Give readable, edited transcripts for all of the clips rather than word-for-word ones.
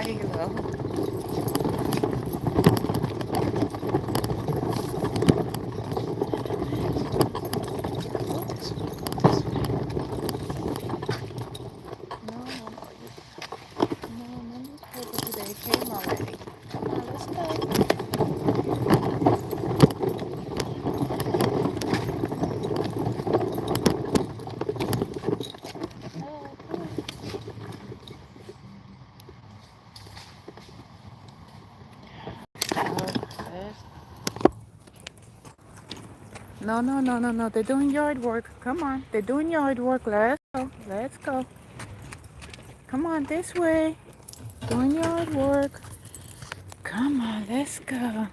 Halo. Oops. This way. No, no, no. No, no newspaper today came already. Come on, let's go. Oh, come on. Oh, let's... No, no, no, no, no. They're doing yard work. Come on. They're doing yard work. Let's go. Let's go. Come on, this way. Doing yard work. Come on, let's go.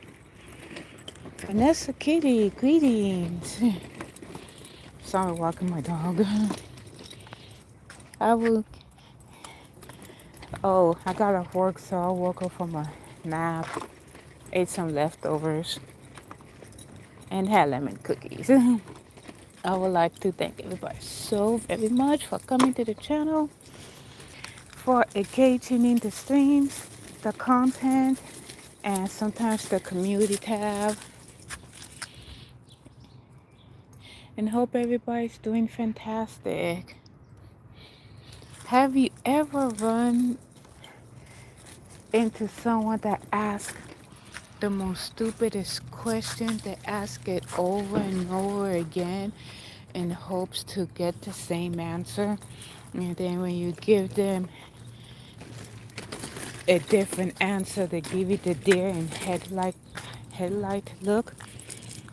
Vanessa Kitty, greetings. Sorry, walking my dog. I will. Oh, I got off work, so I woke up from a nap, ate some leftovers, and had lemon cookies. I would like to thank everybody so very much for coming to the channel, for engaging in the streams, the content, and sometimes the community tab. And hope everybody's doing fantastic. Have you ever run into someone that asks the most stupidest question? They ask it over and over again in hopes to get the same answer. And then when you give them a different answer, they give you the deer in headlight look.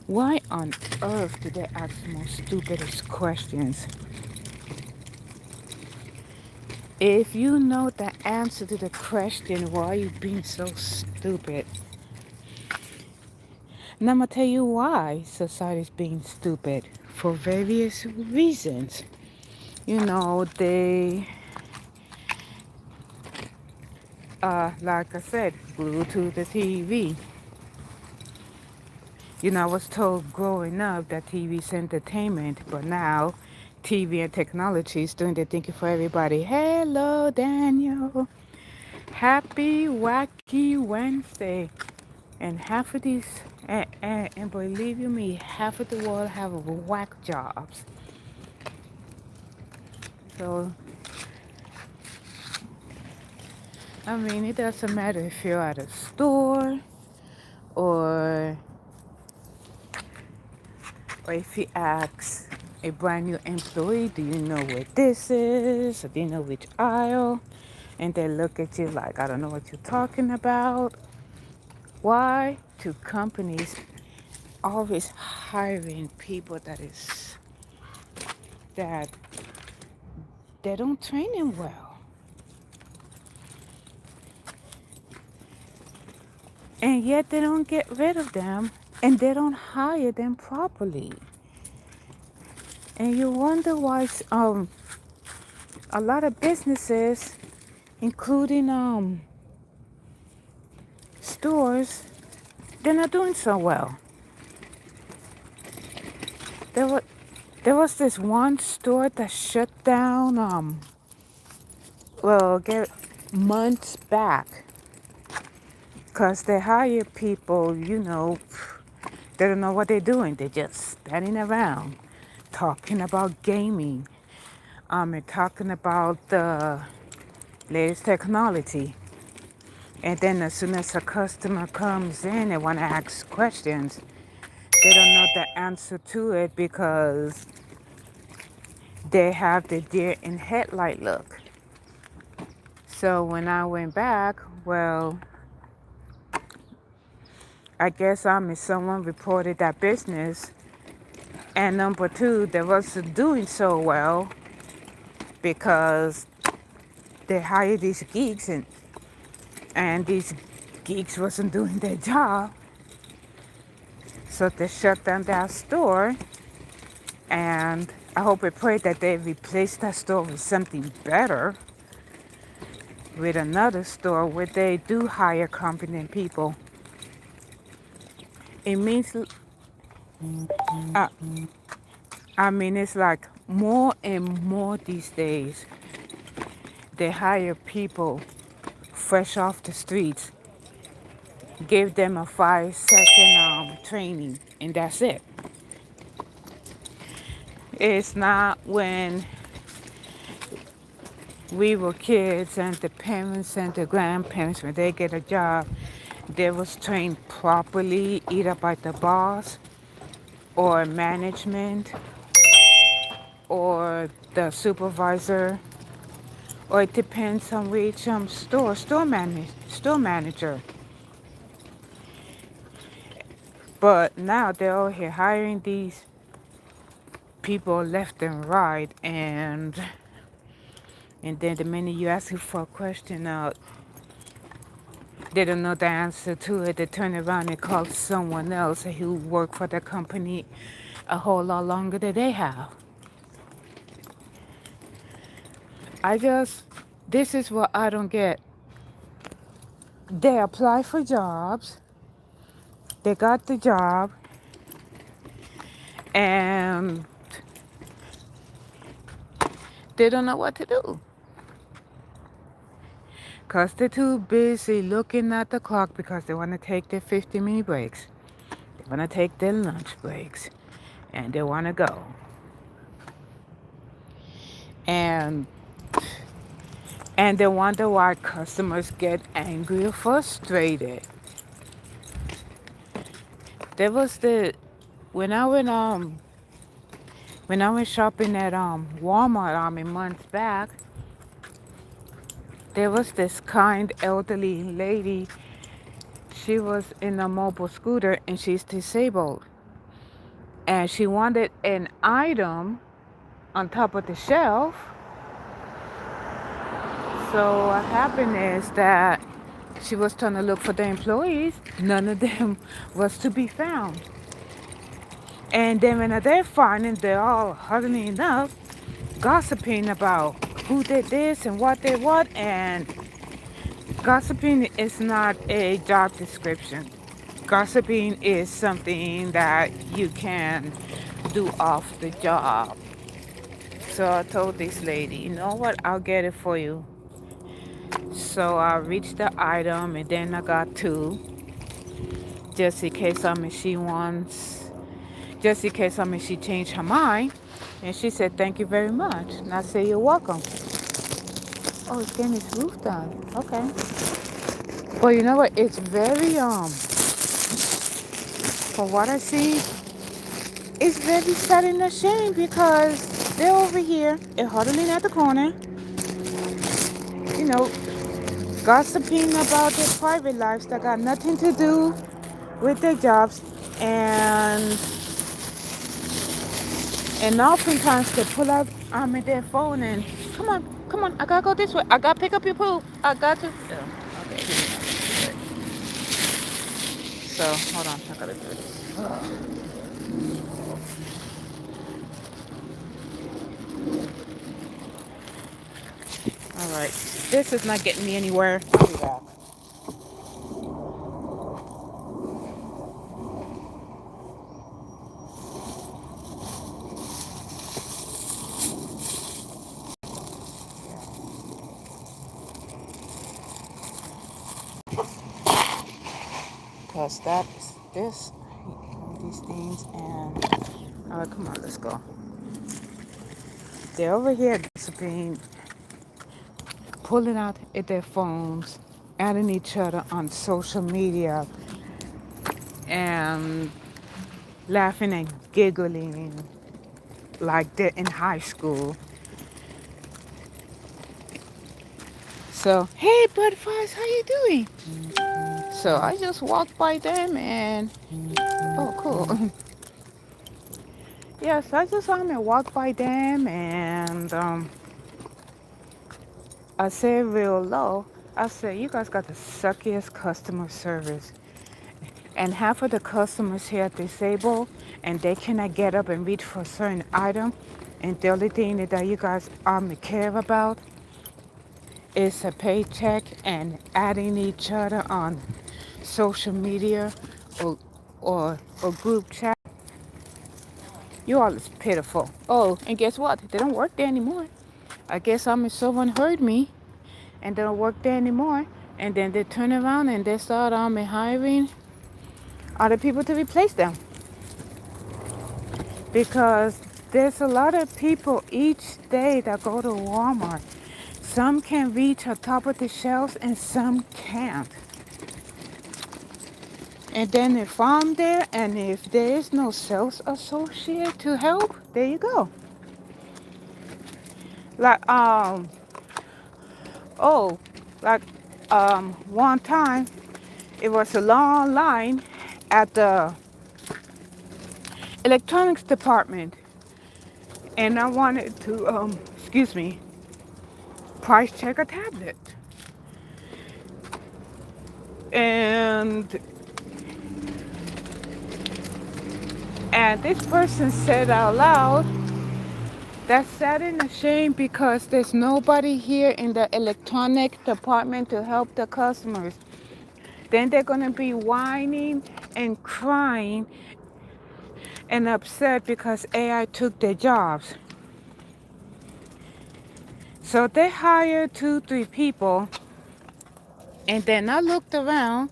Why on earth do they ask the most stupidest questions? If you know the answer to the question, why are you being so stupid? And I'm going to tell you why society's being stupid. For various reasons. You know, like I said, glued to the TV. You know, I was told growing up that TV's entertainment, but now TV and technology is doing the thinking for everybody. Hello, Daniel. Happy Wacky Wednesday. And half of these, and believe you me, half of the world have whack jobs. So, I mean, it doesn't matter if you're at a store or if you ask a brand new employee, do you know where this is? Or do you know which aisle? And they look at you like, I don't know what you're talking about. Why do companies always hiring people that they don't train them well? And yet they don't get rid of them and they don't hire them properly. And you wonder why a lot of businesses, including stores, they're not doing so well. There was this one store that shut down get months back because they hire people, you know, they don't know what they're doing. They're just standing around talking about gaming, and talking about the latest technology. And then as soon as a customer comes in and want to ask questions, they don't know the answer to it because they have the deer in headlight look. So when I went back, well, I guess someone reported that business. And number two, they wasn't doing so well because they hired these geeks and these geeks wasn't doing their job. So they shut down that store. And I hope and pray that they replace that store with something better, with another store where they do hire competent people. It means, uh, I mean, it's like more and more these days, they hire people fresh off the streets. Give them a 5 second training, and that's it. It's not when we were kids and the parents and the grandparents, when they get a job, they was trained properly either by the boss or management or the supervisor, or it depends on which store manager. But now they're all here hiring these people left and right, and then the minute you ask them for a question, they don't know the answer to it. They turn around and call someone else who worked for the company a whole lot longer than they have. This is what I don't get. They apply for jobs, they got the job, and they don't know what to do. Because they're too busy looking at the clock because they want to take their 15-minute breaks. They want to take their lunch breaks. And they want to go. And they wonder why customers get angry or frustrated. There was when I went shopping at Walmart months back, there was this kind elderly lady. She was in a mobile scooter and she's disabled. And she wanted an item on top of the shelf. So what happened is that she was trying to look for the employees. None of them was to be found. And then when they're finding, they're all huddling up, gossiping about who did this and what did what. And gossiping is not a job description. Gossiping is something that you can do off the job. So I told this lady, you know what, I'll get it for you. So I reached the item and then I got two, just in case she changed her mind. And she said, thank you very much. And I said, you're welcome. Oh, it's getting its roof done. Okay. Well, you know what? It's very, from what I see, it's very sad and a shame because they're over here, they're huddling at the corner, you know, gossiping about their private lives that got nothing to do with their jobs, and oftentimes they pull out their phone and come on, I gotta go this way, I gotta pick up your poop, I got to. Oh, okay, here we go. So hold on, I gotta do this. All right, this is not getting me anywhere. I'll be back. Because that's this. I hate these things. And all right, come on, let's go. They're over here gossiping, pulling out at their phones, adding each other on social media, and laughing and giggling like they're in high school. So, hey, Butterflies, how you doing? So I just walked by them and, oh, cool. Yes, I just walked by them and I said real low, I said, you guys got the suckiest customer service. And half of the customers here are disabled and they cannot get up and reach for a certain item. And the only thing that you guys care about is a paycheck and adding each other on social media or group chat. You all is pitiful. Oh, and guess what? They don't work there anymore. I guess someone heard me and they don't work there anymore. And then they turn around and they start hiring other people to replace them. Because there's a lot of people each day that go to Walmart. Some can reach the top of the shelves and some can't. And then if I'm there and if there is no sales associate to help, there you go. Like oh, like one time it was a long line at the electronics department, and I wanted to price check a tablet. And this person said out loud, "That's sad and a shame because there's nobody here in the electronic department to help the customers." Then they're gonna be whining and crying and upset because AI took their jobs. So they hired 2, 3 people, and then I looked around,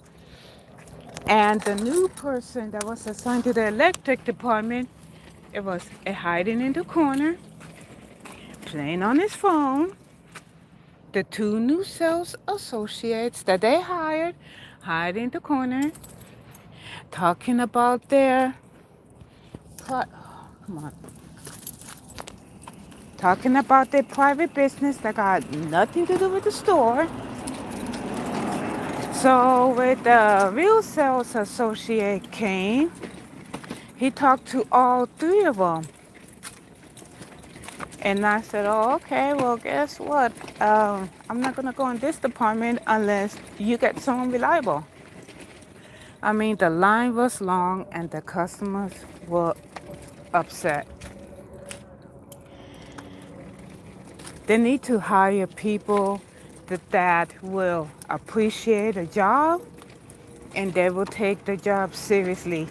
and the new person that was assigned to the electric department, it was hiding in the corner, playing on his phone. The 2 new sales associates that they hired, hiding in the corner, talking about their, come on, talking about their private business that got nothing to do with the store. So when the real sales associate came, he talked to all 3 of them. And I said, "Oh, okay, well, guess what? I'm not going to go in this department unless you get someone reliable." I mean, the line was long and the customers were upset. They need to hire people that will appreciate a job and they will take the job seriously.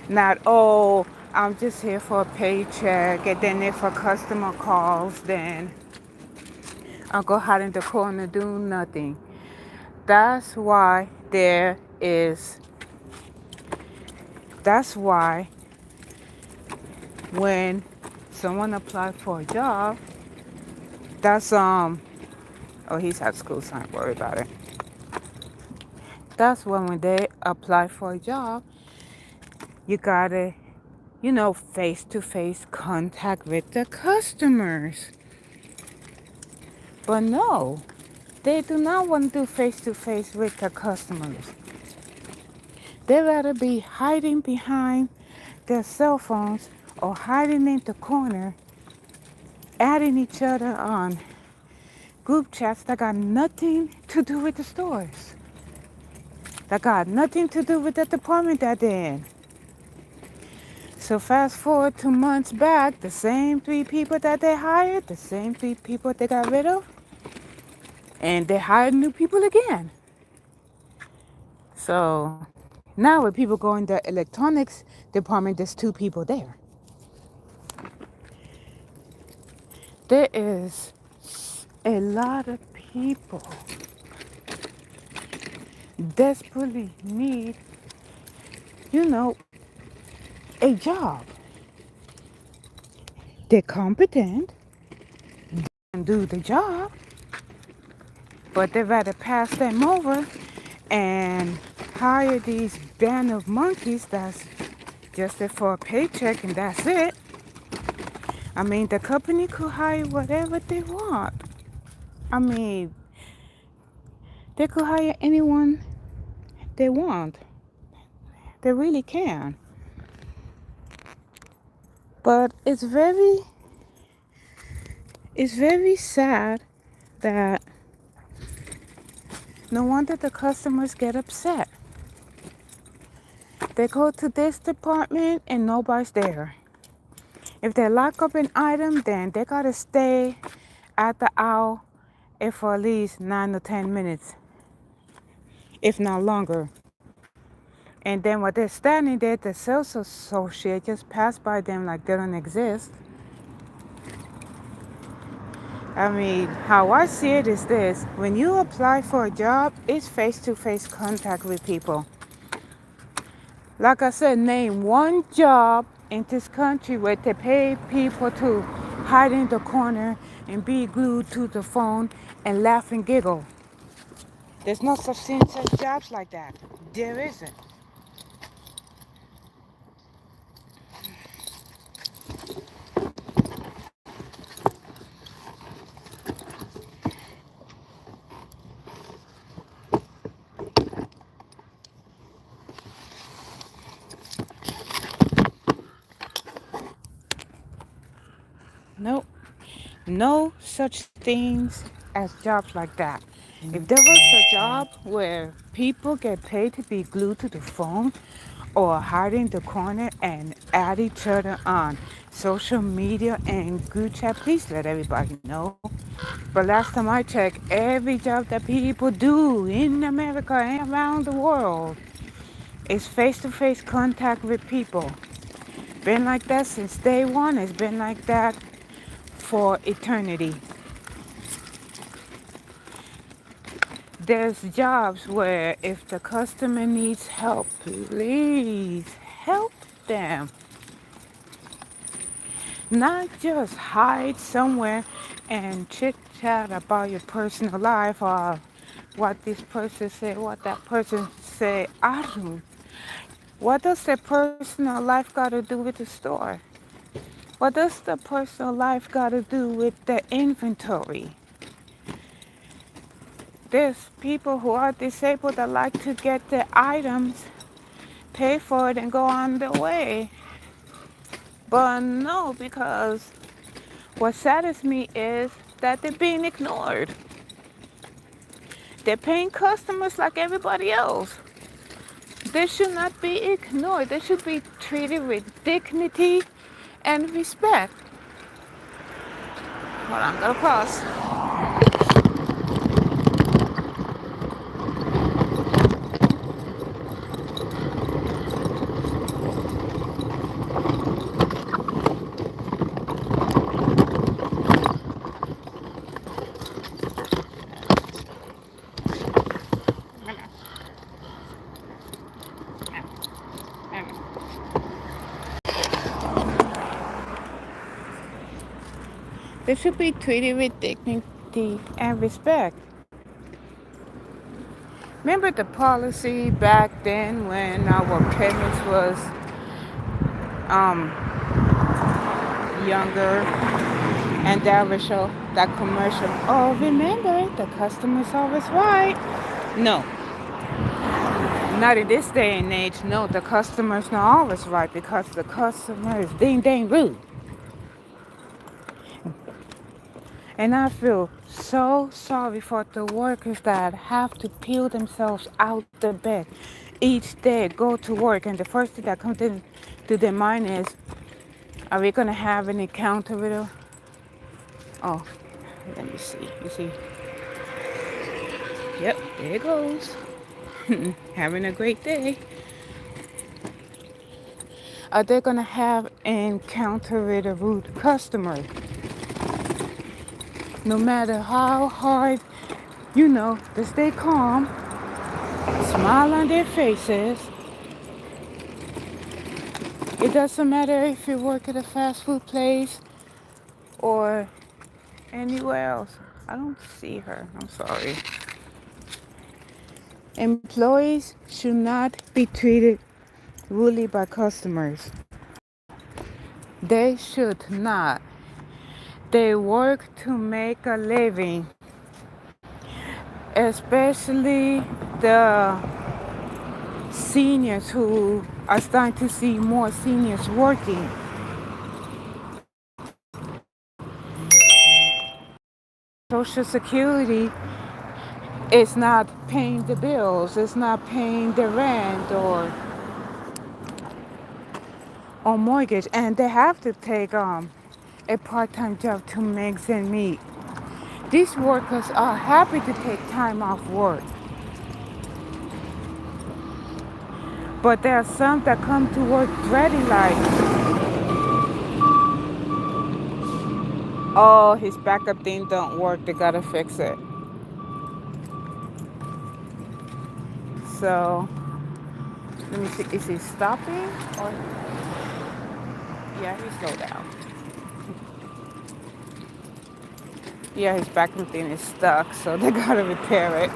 Not, "Oh, I'm just here for a paycheck, and then if a customer calls, then I'll go hide in the corner do nothing." That's why that's why when someone applies for a job, that's oh, he's at school, so don't worry about it. That's when they apply for a job, you gotta, face-to-face contact with the customers. But no, they do not want to do face-to-face with the customers. They rather be hiding behind their cell phones or hiding in the corner, adding each other on group chats that got nothing to do with the stores, that got nothing to do with the department that they're in. So fast forward 2 months back, the same 3 people that they hired, the same 3 people they got rid of, and they hired new people again. So now when people go in the electronics department, there's 2 people there. There is a lot of people desperately need, a job. They're competent and do the job, but they rather pass them over and hire these band of monkeys that's just there for a paycheck and that's it. I mean, the company could hire whatever they want. I mean, they could hire anyone they want. They really can. But it's very sad that no wonder the customers get upset. They go to this department and nobody's there. If they lock up an item, then they gotta stay at the aisle for at least 9 or 10 minutes, if not longer. And then while they're standing there, the sales associate just passed by them like they don't exist. I mean, how I see it is this. When you apply for a job, it's face-to-face contact with people. Like I said, name one job in this country where they pay people to hide in the corner and be glued to the phone and laugh and giggle. There's no such thing as jobs like that. There isn't. No, no such things as jobs like that. If there was a job where people get paid to be glued to the phone or hide in the corner and add each other on social media and group chat, please let everybody know. But last time I checked, every job that people do in America and around the world is face-to-face contact with people. Been like that since day one. It's been like that for eternity. There's jobs where if the customer needs help, please help them. Not just hide somewhere and chit chat about your personal life or what this person said, what that person said. I don't. What does their personal life got to do with the store? What does the personal life got to do with the inventory? There's people who are disabled that like to get their items, pay for it, and go on their way. But no, because what saddens me is that they're being ignored. They're paying customers like everybody else. They should not be ignored. They should be treated with dignity and respect. Hold on, I'm gonna pause. They should be treated with dignity and respect. Remember the policy back then when our chemist was um, younger and that would show that commercial. Oh, remember, the customer's always right. No, not in this day and age. No, the customer's not always right because the customer is dang rude. And I feel so sorry for the workers that have to peel themselves out the bed each day, go to work, and the first thing that comes into their mind is, are we gonna have an encounter with her? Oh, let me see. You see? Yep, there it goes. Having a great day. Are they gonna have an encounter with a rude customer? No matter how hard, to stay calm, smile on their faces. It doesn't matter if you work at a fast food place or anywhere else. I don't see her. I'm sorry. Employees should not be treated rudely by customers. They should not. They work to make a living, especially the seniors who are starting to see more seniors working. Social Security is not paying the bills, it's not paying the rent or mortgage, and they have to take a part-time job to make ends meet. These workers are happy to take time off work, but there are some that come to work dreading like, Oh, his backup thing don't work. They gotta fix it. So let me see. Is he stopping? Or yeah, he slowed down. Yeah, his backup thing is stuck, so they gotta repair it.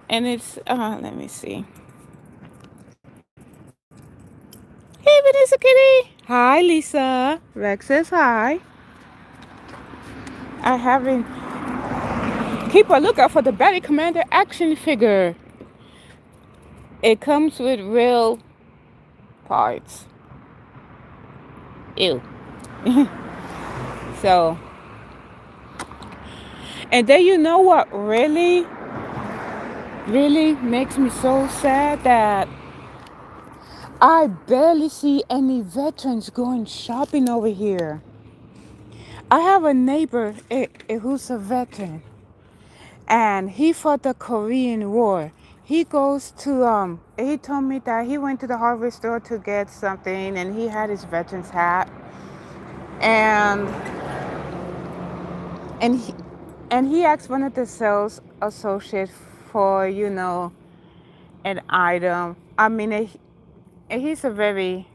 And it's let me see. Hey, Vanessa Kitty. Hi, Lisa. Rex says hi. I haven't. Keep a lookout for the Batty Commander action figure. It comes with real parts. Ew. So, and then you know what really makes me so sad that I barely see any veterans going shopping over here. I have a neighbor who's a veteran, and he fought the Korean War. He goes to he told me that he went to the hardware store to get something, and he had his veteran's hat, and and he and he asked one of the sales associates for an item. I mean, he's a very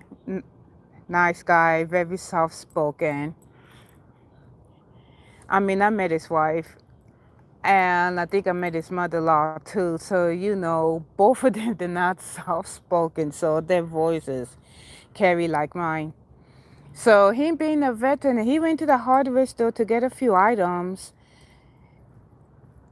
nice guy, very soft spoken. I mean, I met his wife, and I think I met his mother-in-law too. So both of them they're not soft-spoken, so their voices carry like mine. So him being a veteran, he went to the hardware store to get a few items,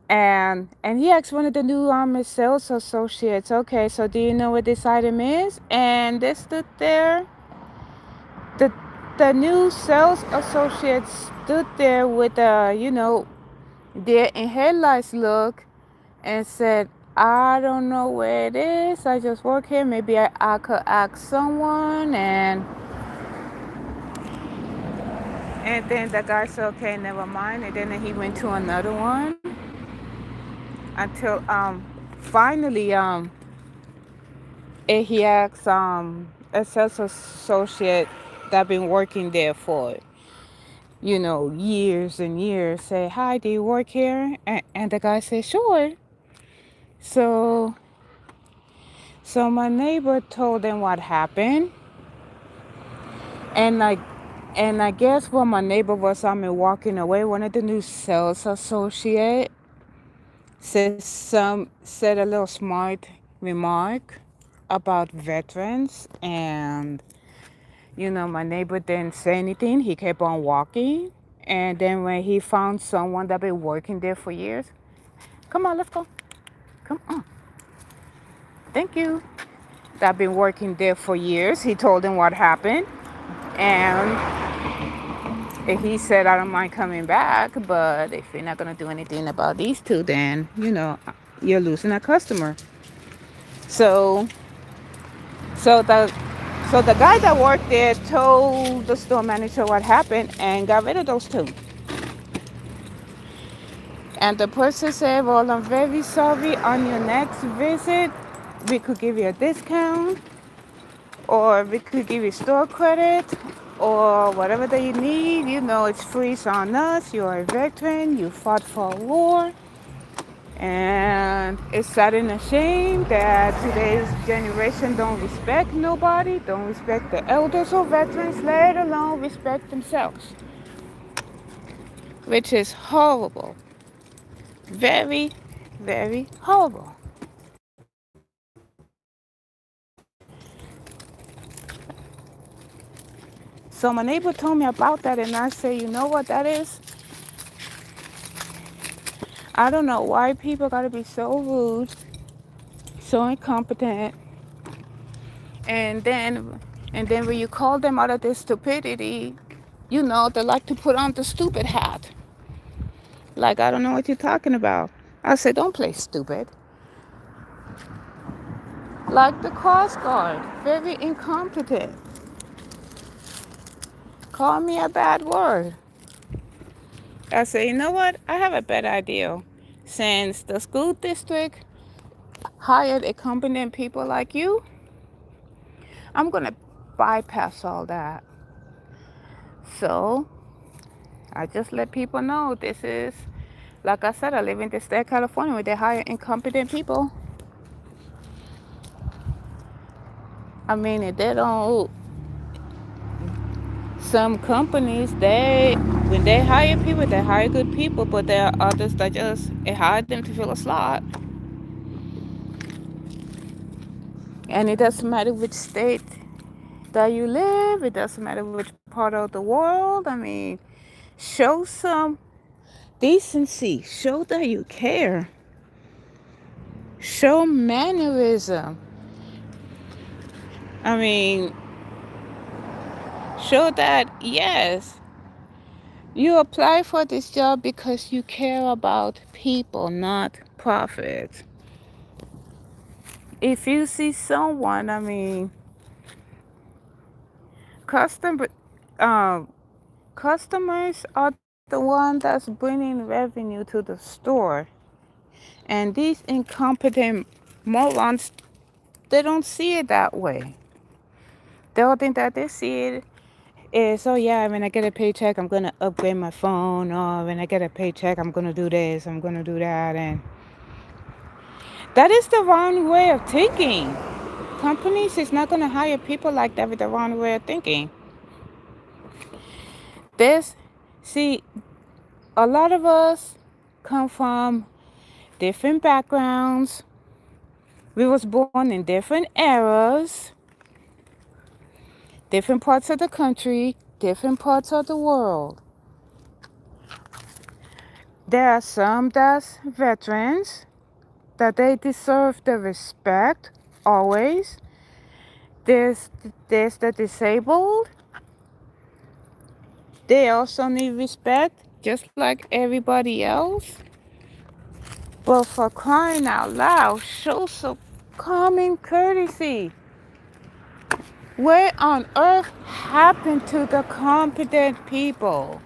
and he asked one of the new sales associates, "Okay, so do you know what this item is?" And they stood there. The the new sales associate stood there with their in headlights look and said, I don't know where it is. I just work here. Maybe I could ask someone. And then the guy said, okay, never mind. And then he went to another one until finally he asked a sales associate that been working there for years and years, say, hi, do you work here? And the guy said, sure. So so my neighbor told them what happened, and I guess when my neighbor was walking away, one of the new sales associate said a little smart remark about veterans, and my neighbor didn't say anything. He kept on walking, and then when he found someone that been working there for years, come on, let's go, come on, thank you. That been working there for years. He told him what happened, and he said, I don't mind coming back, but if you're not going to do anything about these two, then, you're losing a customer. So, so the, so the guy that worked there told the store manager what happened and got rid of those two. And the person said, well, I'm very sorry. On your next visit, we could give you a discount, or we could give you store credit, or whatever that you need. It's free on us. You're a veteran. You fought for a war. And it's sad and a shame that today's generation don't respect nobody, don't respect the elders or veterans, let alone respect themselves, which is horrible. Very, very horrible. So my neighbor told me about that, and I say, you know what that is? I don't know why people gotta be so rude, so incompetent, and then when you call them out of their stupidity, they like to put on the stupid hat. Like, I don't know what you're talking about. I said, don't play stupid. Like the Coast Guard, very incompetent. Call me a bad word. I said, you know what? I have a better idea. Since the school district hired incompetent people like you, I'm going to bypass all that. So I just let people know this is, like I said, I live in the state of California where they hire incompetent people. I mean, if they don't, some companies, when they hire people, they hire good people, but there are others that just, it hire them to fill a slot. And it doesn't matter which state that you live, it doesn't matter which part of the world. I mean, show some decency, show that you care, show mannerism. I mean, show that, yes, you apply for this job because you care about people, not profit. If you see someone, I mean, customer, um, customers are the one that's bringing revenue to the store. And these incompetent morons, they don't see it that way. The only thing that they see it is, oh yeah, when I get a paycheck, I'm gonna upgrade my phone. Or when I get a paycheck, I'm gonna do this, I'm gonna do that. And that is the wrong way of thinking. Companies is not gonna hire people like that with the wrong way of thinking. This, see, a lot of us come from different backgrounds. We was born in different eras, different parts of the country, different parts of the world. There are some that's veterans, that they deserve the respect always. There's the disabled. They also need respect, just like everybody else. But for crying out loud, show some common courtesy. What on earth happened to the competent people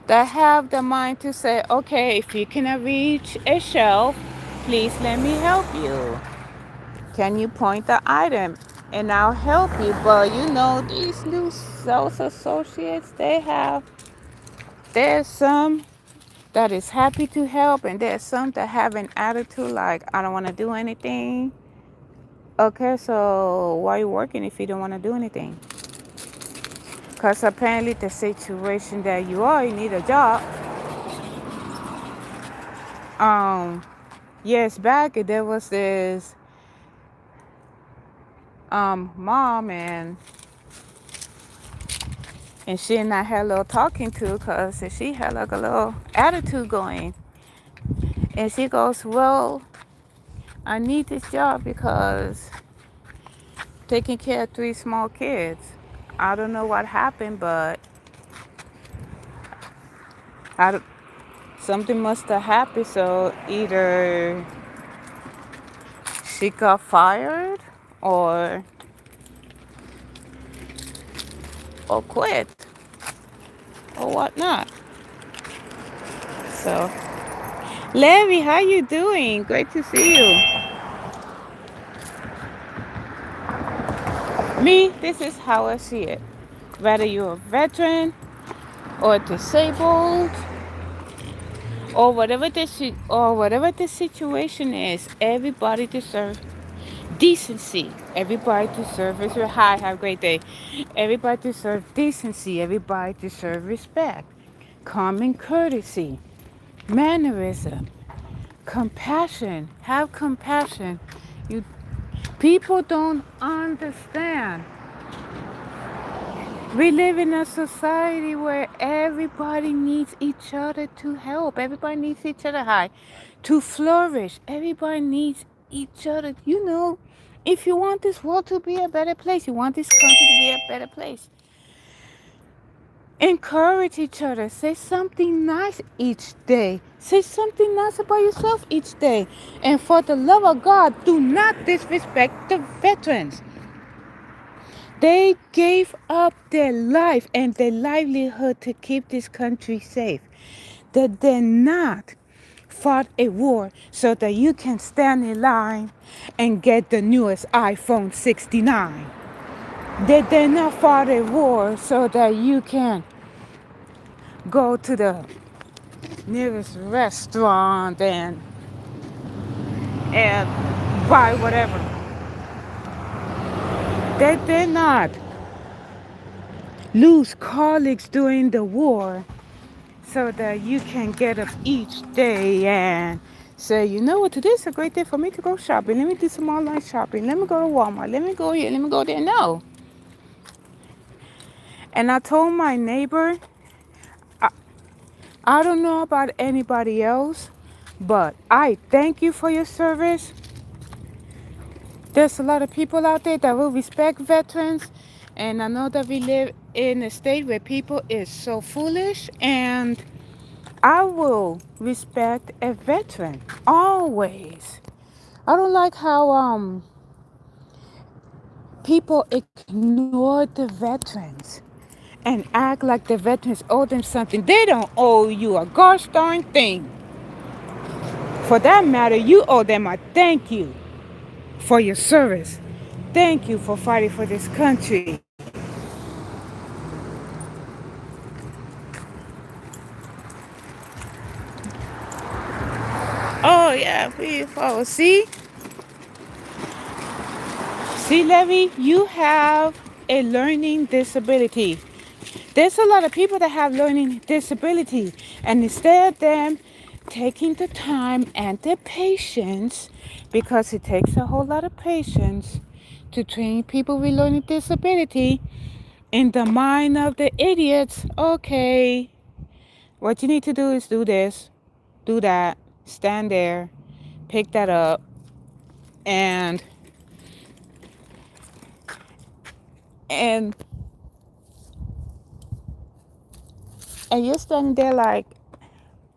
that have the mind to say, okay, if you cannot reach a shelf, please let me help you. Can you point the item and I'll help you? But you know, these new sales associates, there's some that is happy to help, and there's some that have an attitude like, I don't want to do anything. Okay, so why are you working if you don't want to do anything? Because apparently the situation that you are, you need a job. Years back, there was this mom, and she and I had a little talking to, because she had like a little attitude going. And she goes, well, I need this job because taking care of 3 small kids. I don't know what happened, but I don't, something must have happened. So either she got fired or quit or whatnot. So, Larry, how you doing? Great to see you. Me, this is how I see it. Whether you're a veteran or disabled or whatever the situation is, everybody deserves decency. Everybody deserves hi, have a great day. Everybody deserves decency. Everybody deserves respect, common courtesy, mannerism, compassion. Have compassion. You people don't understand. We live in a society where everybody needs each other to help. Everybody needs each other to flourish. Everybody needs each other. You know, if you want this world to be a better place, you want this country to be a better place, encourage each other. Say something nice each day. Say something nice about yourself each day. And for the love of God, do not disrespect the veterans. They gave up their life and their livelihood to keep this country safe. They did not fought a war so that you can stand in line and get the newest iPhone 69. They did not fight a war so that you can go to the nearest restaurant and buy whatever. They did not lose colleagues during the war so that you can get up each day and say, you know what, today's a great day for me to go shopping. Let me do some online shopping. Let me go to Walmart. Let me go here. Let me go there. No. And I told my neighbor, I, I don't know about anybody else, but I thank you for your service. There's a lot of people out there that will respect veterans. And I know that we live in a state where people is so foolish, and I will respect a veteran always. I don't like how people ignore the veterans and act like the veterans owe them something. They don't owe you a gosh darn thing. For that matter, you owe them a thank you for your service. Thank you for fighting for this country. Oh yeah, please follow. See, Levy, you have a learning disability. There's a lot of people that have learning disability, and instead of them taking the time and the patience, because it takes a whole lot of patience to train people with learning disability, in the mind of the idiots, okay, what you need to do is do this, do that, stand there, pick that up, and and and you're standing there like,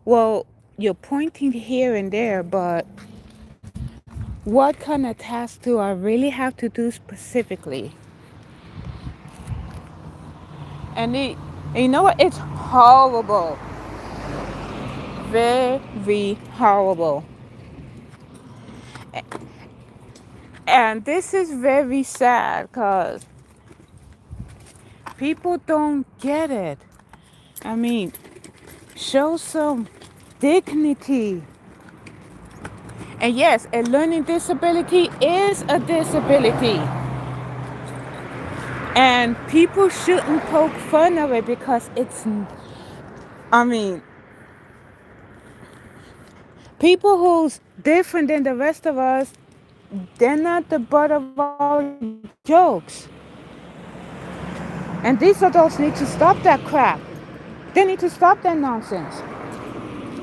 well, you're pointing here and there, but what kind of task do I really have to do specifically? And you know what? It's horrible. Very horrible. And this is very sad because people don't get it. I mean, show some dignity. And yes, a learning disability is a disability. And people shouldn't poke fun of it because I mean, people who's different than the rest of us, they're not the butt of our jokes. And these adults need to stop that crap. They need to stop that nonsense.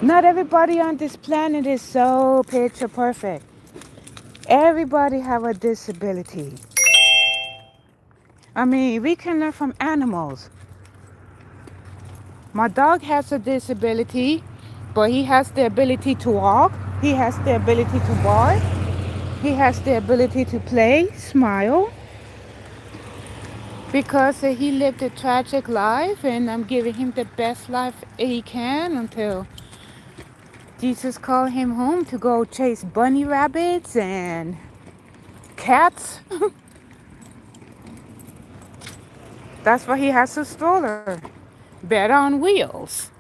Not everybody on this planet is so picture perfect. Everybody have a disability. I mean, we can learn from animals. My dog has a disability, but he has the ability to walk. He has the ability to bark. He has the ability to play, smile, because he lived a tragic life, and I'm giving him the best life he can until Jesus called him home to go chase bunny rabbits and cats. That's why he has a stroller, bed on wheels.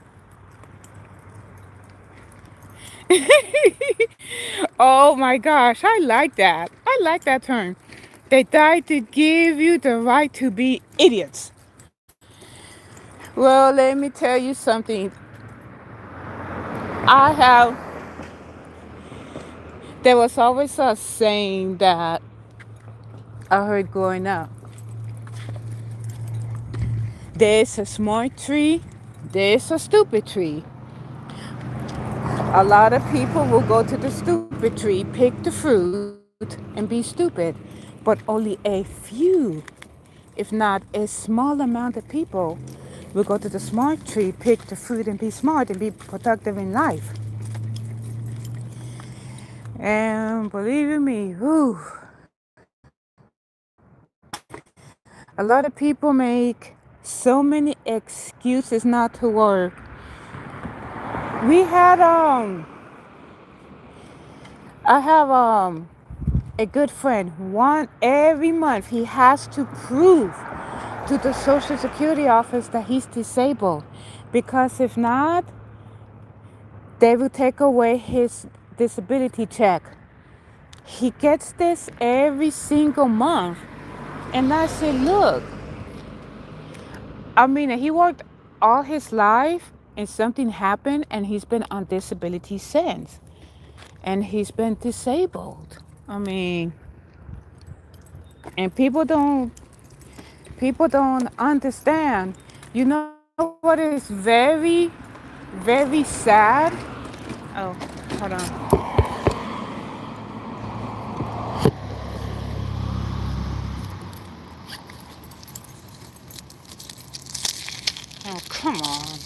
Oh my gosh, I like that. I like that term. They died to give you the right to be idiots. Well, let me tell you something. I have, there was always a saying that I heard growing up. There's a smart tree, there's a stupid tree. A lot of people will go to the stupid tree, pick the fruit, and be stupid. But only a few, if not a small amount of people, will go to the smart tree, pick the fruit, and be smart and be productive in life. And believe you me, whew, a lot of people make so many excuses not to work. We had I have a good friend, one every month, he has to prove to the Social Security office that he's disabled. Because if not, they will take away his disability check. He gets this every single month. And I said, look, I mean, he worked all his life and something happened and he's been on disability since. And he's been disabled. I mean, and people don't understand. You know what is very, very sad? Oh, hold on. Oh, come on.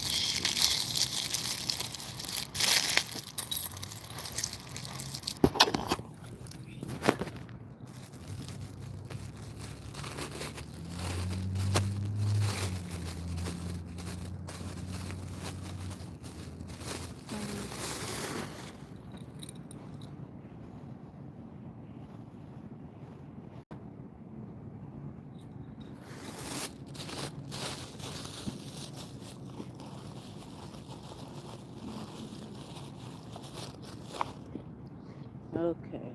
Okay.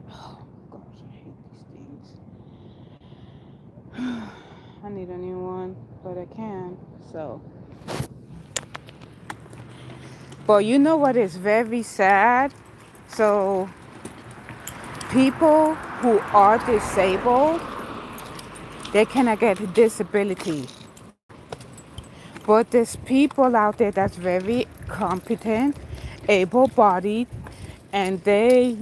Oh, gosh, I hate these things. I need a new one, but I can. So, but you know what is very sad? So, people who are disabled, they cannot get a disability. But there's people out there that's very competent, able-bodied, and they,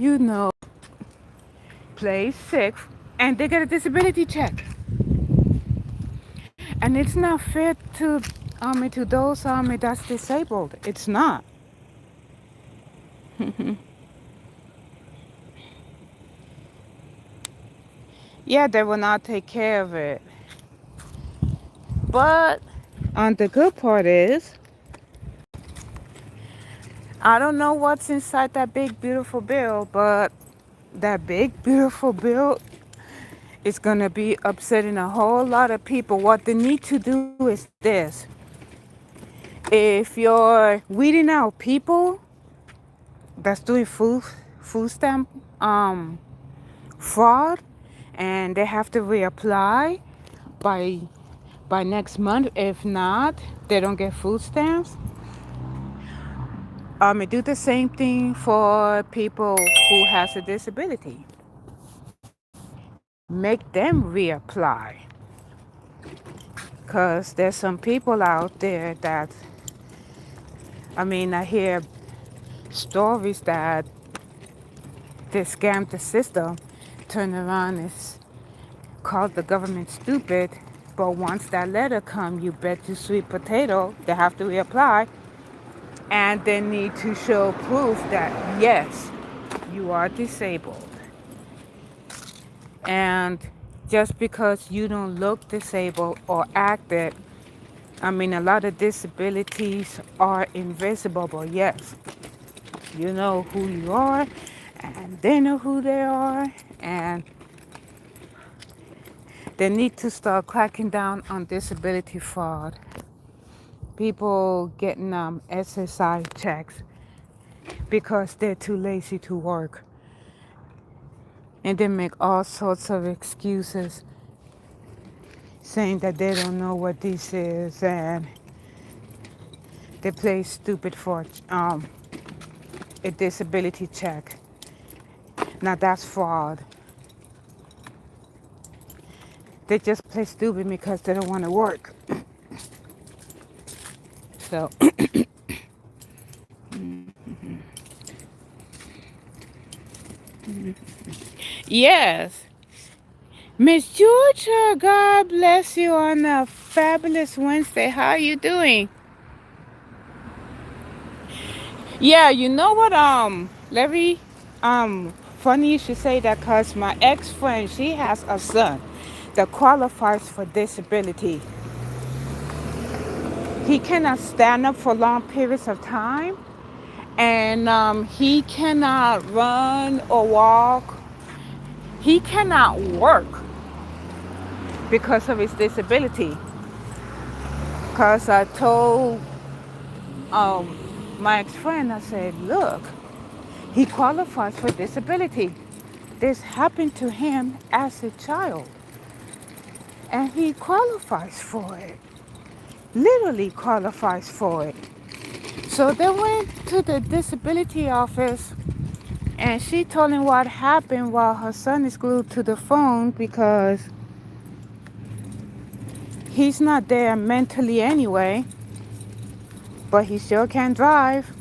play sick, and they get a disability check. And it's not fair to those that's disabled. It's not. Yeah, they will not take care of it. But the good part is, I don't know what's inside that big beautiful bill, but that big beautiful bill is gonna be upsetting a whole lot of people. What they need to do is this: if you're weeding out people that's doing food stamp fraud, and they have to reapply by next month. If not, they don't get food stamps. Do the same thing for people who has a disability. Make them reapply, because there's some people out there that, I hear stories that they scam the system, turn around and call the government stupid. But once that letter come, you bet your sweet potato they have to reapply, and they need to show proof that yes, you are disabled. And just because you don't look disabled or act it, a lot of disabilities are invisible, but yes, you know who you are, and they know who they are, and they need to start cracking down on disability fraud. People getting SSI checks because they're too lazy to work, and they make all sorts of excuses, saying that they don't know what this is, and they play stupid for a disability check. Now that's fraud. They just play stupid because they don't want to work. So, yes. Miss Georgia, God bless you on a fabulous Wednesday. How are you doing? Yeah, you know what, Larry, funny you should say that, because my ex-friend, she has a son that qualifies for disability. He cannot stand up for long periods of time, And he cannot run or walk. He cannot work because of his disability. Because I told my ex-friend, I said, look, he qualifies for disability. This happened to him as a child, and he qualifies for it. Literally qualifies for it. So they went to the disability office, and she told him what happened while her son is glued to the phone because he's not there mentally anyway, but he still can drive,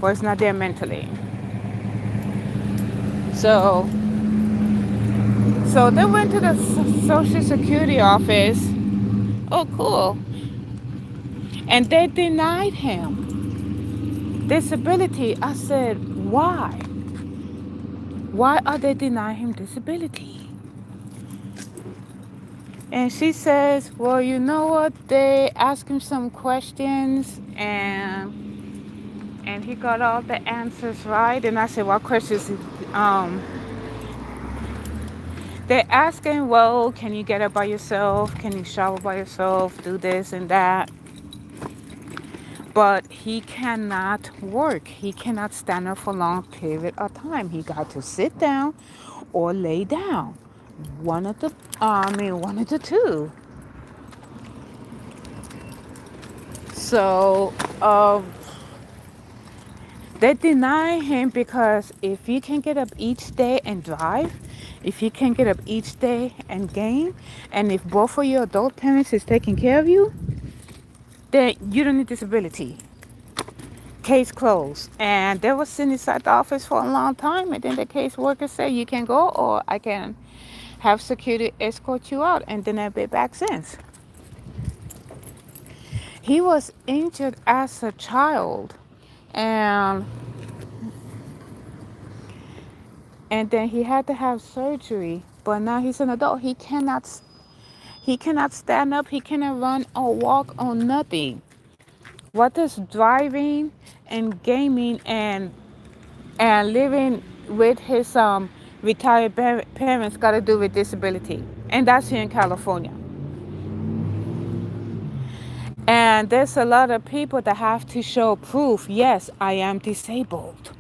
but he's not there mentally. So, so they went to the Social Security office. Oh, cool. And they denied him disability. I said, why? Why are they denying him disability? And she says, well, you know what? They asked him some questions and he got all the answers right. And I said, what questions? Um, they asked him, well, can you get up by yourself? Can you shower by yourself? Do this and that. But he cannot work. He cannot stand up for a long period of time. He got to sit down or lay down. One of the two. So they deny him because if you can get up each day and drive, if you can get up each day and game, and if both of your adult parents is taking care of you, then you don't need disability. Case closed. And they were sitting inside the office for a long time, and then the caseworker said you can go or I can have security escort you out, and then I've been back since. He was injured as a child, and then he had to have surgery. But now he's an adult. He cannot stand up. He cannot run or walk on nothing. What does driving and gaming and living with his retired parents got to do with disability? And that's here in California. And there's a lot of people that have to show proof. Yes, I am disabled.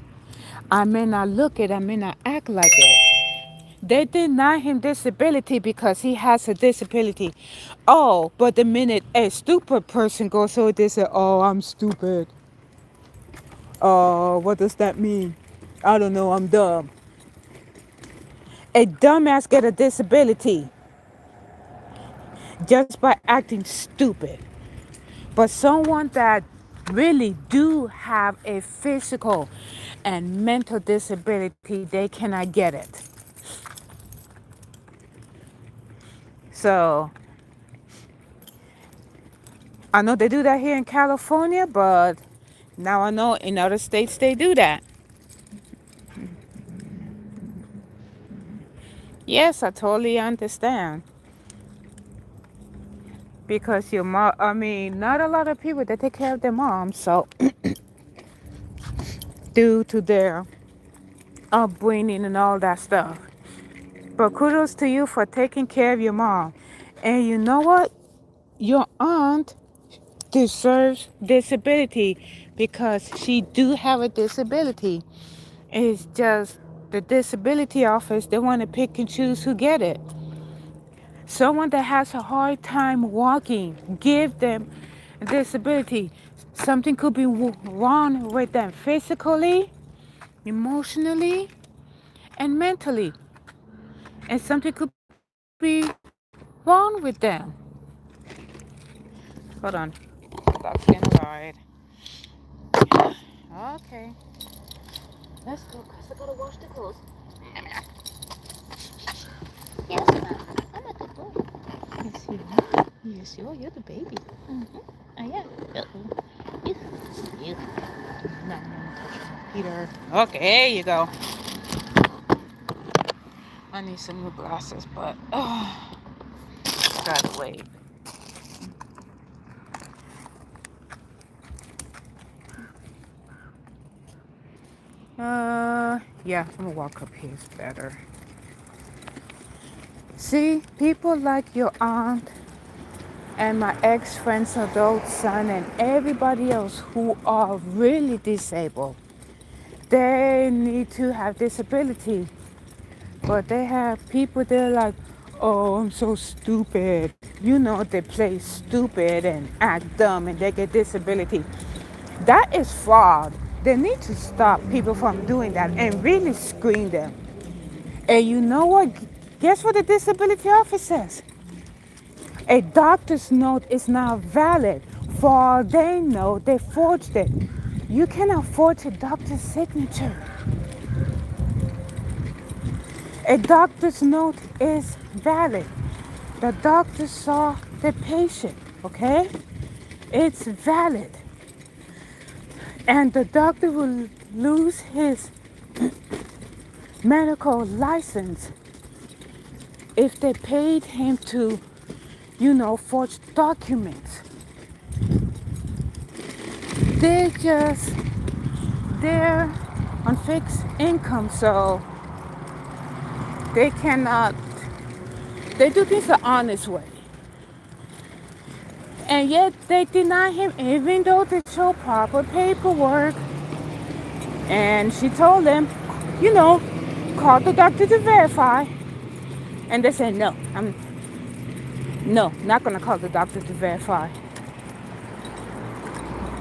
I may not look it. I may not act like it. They deny him disability because he has a disability. Oh, but the minute a stupid person goes, so they say, oh, I'm stupid. Oh, what does that mean? I don't know, I'm dumb. A dumbass get a disability just by acting stupid. But someone that really do have a physical and mental disability, they cannot get it. So I know they do that here in California, but now I know in other states they do that. Yes, I totally understand. Because your mom, not a lot of people that take care of their moms, so due to their upbringing and all that stuff. But kudos to you for taking care of your mom. And you know what? Your aunt deserves disability because she do have a disability. It's just the disability office, they want to pick and choose who get it. Someone that has a hard time walking, give them a disability. Something could be wrong with them physically, emotionally, and mentally. And something could be wrong with them. Hold on. Dog's getting a ride. Okay. Let's go, because I gotta wash the clothes. Yes, ma'am. I'm a good boy. Yes, you are. Yes, you are. You're the baby. Mm-hmm. I am. You. You. No, touch Peter. Okay, there you go. I need some new glasses, but gotta wait. Yeah, I'm gonna walk up here. It's better. See, people like your aunt and my ex-friend's adult son and everybody else who are really disabled, they need to have disability. But they have people that are like, oh, I'm so stupid. You know, they play stupid and act dumb and they get disability. That is fraud. They need to stop people from doing that and really screen them. And you know what? Guess what the disability office says? A doctor's note is not valid. For all they know, they forged it. You cannot forge a doctor's signature. A doctor's note is valid. The doctor saw the patient, okay? It's valid. And the doctor will lose his medical license if they paid him to, forge documents. They're they're on fixed income, so they cannot, they do things the honest way. And yet they deny him even though they show proper paperwork. And she told them, you know, call the doctor to verify. And they said, no, I'm not going to call the doctor to verify.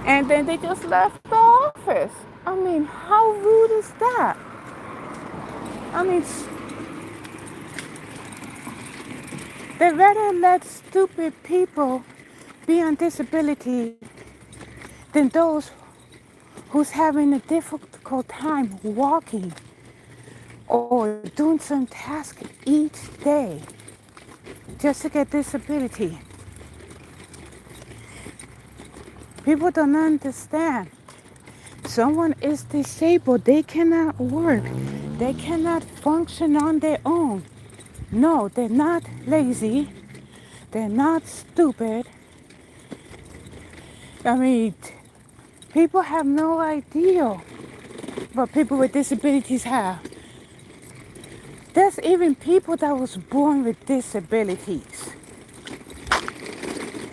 And then they just left the office. I mean, how rude is that? I mean, they rather let stupid people be on disability than those who's having a difficult time walking or doing some task each day just to get disability. People don't understand. Someone is disabled, they cannot work, they cannot function on their own. No, they're not lazy, they're not stupid. I mean, people have no idea what people with disabilities have. There's even people that was born with disabilities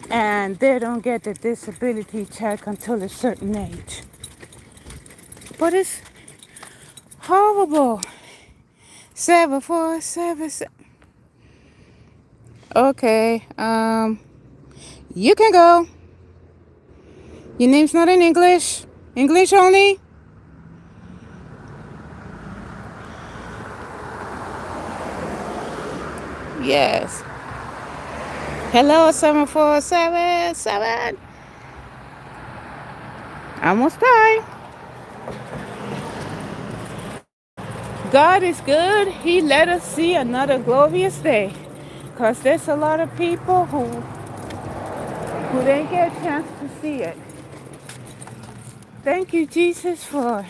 and they don't get the disability check until a certain age. But it's horrible. 7477. Okay, you can go. Your name's not in English. English only? Yes. Hello, 7477. Almost time. God is good. He let us see another glorious day. Because there's a lot of people who didn't get a chance to see it. Thank you, Jesus, for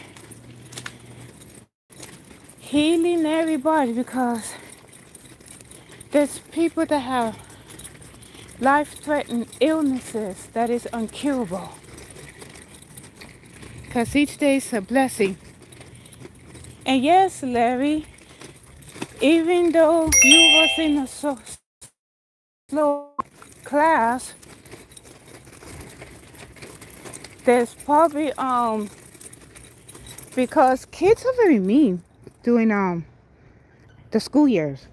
healing everybody, because there's people that have life-threatening illnesses that is uncurable. Because each day is a blessing. And yes, Larry, even though you was in a so slow class, there's probably because kids are very mean during the school years.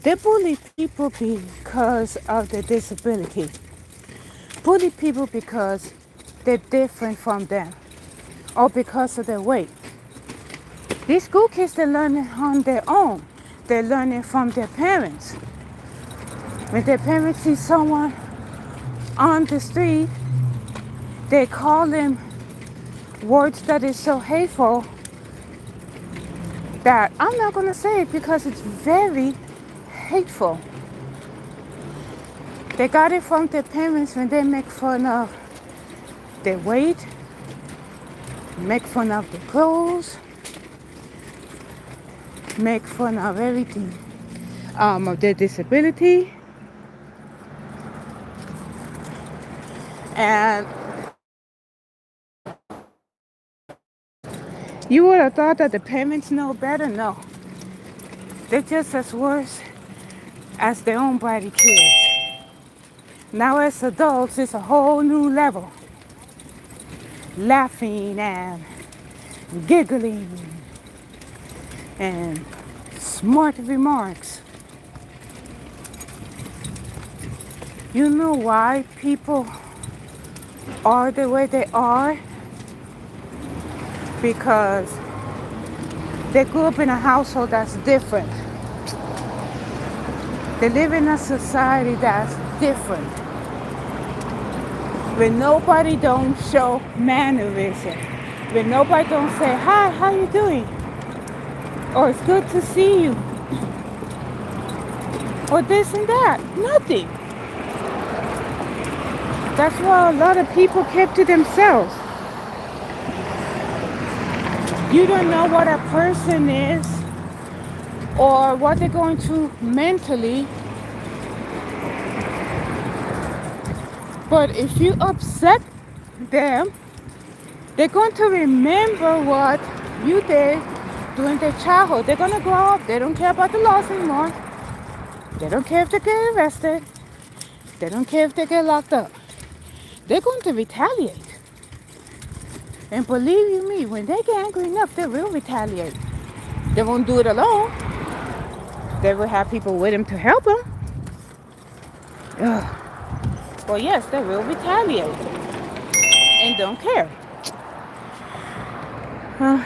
They bully people because of their disability. Bully people because they're different from them or because of their weight. These school kids, they're learning on their own. They're learning from their parents. When their parents see someone on the street, they call them words that is so hateful that I'm not going to say it because it's very hateful. They got it from their parents when they make fun of their weight, make fun of their clothes, make fun of everything, of their disability. And You would have thought that the parents know better. No, they're just as worse as their own body kids. Now as adults, it's a whole new level. Laughing and giggling and smart remarks. You know why people are the way they are? Because they grew up in a household that's different. They live in a society that's different. When nobody don't show mannerism. When nobody don't say, hi, how you doing? Or it's good to see you. Or this and that. Nothing. That's why a lot of people kept to themselves. You don't know what a person is or what they're going through mentally. But if you upset them, they're going to remember what you did during their childhood. They're going to grow up. They don't care about the laws anymore. They don't care if they get arrested. They don't care if they get locked up. They're going to retaliate. And believe you me, when they get angry enough, they will retaliate. They won't do it alone. They will have people with them to help them. Ugh. Well, yes, they will retaliate and don't care. Uh,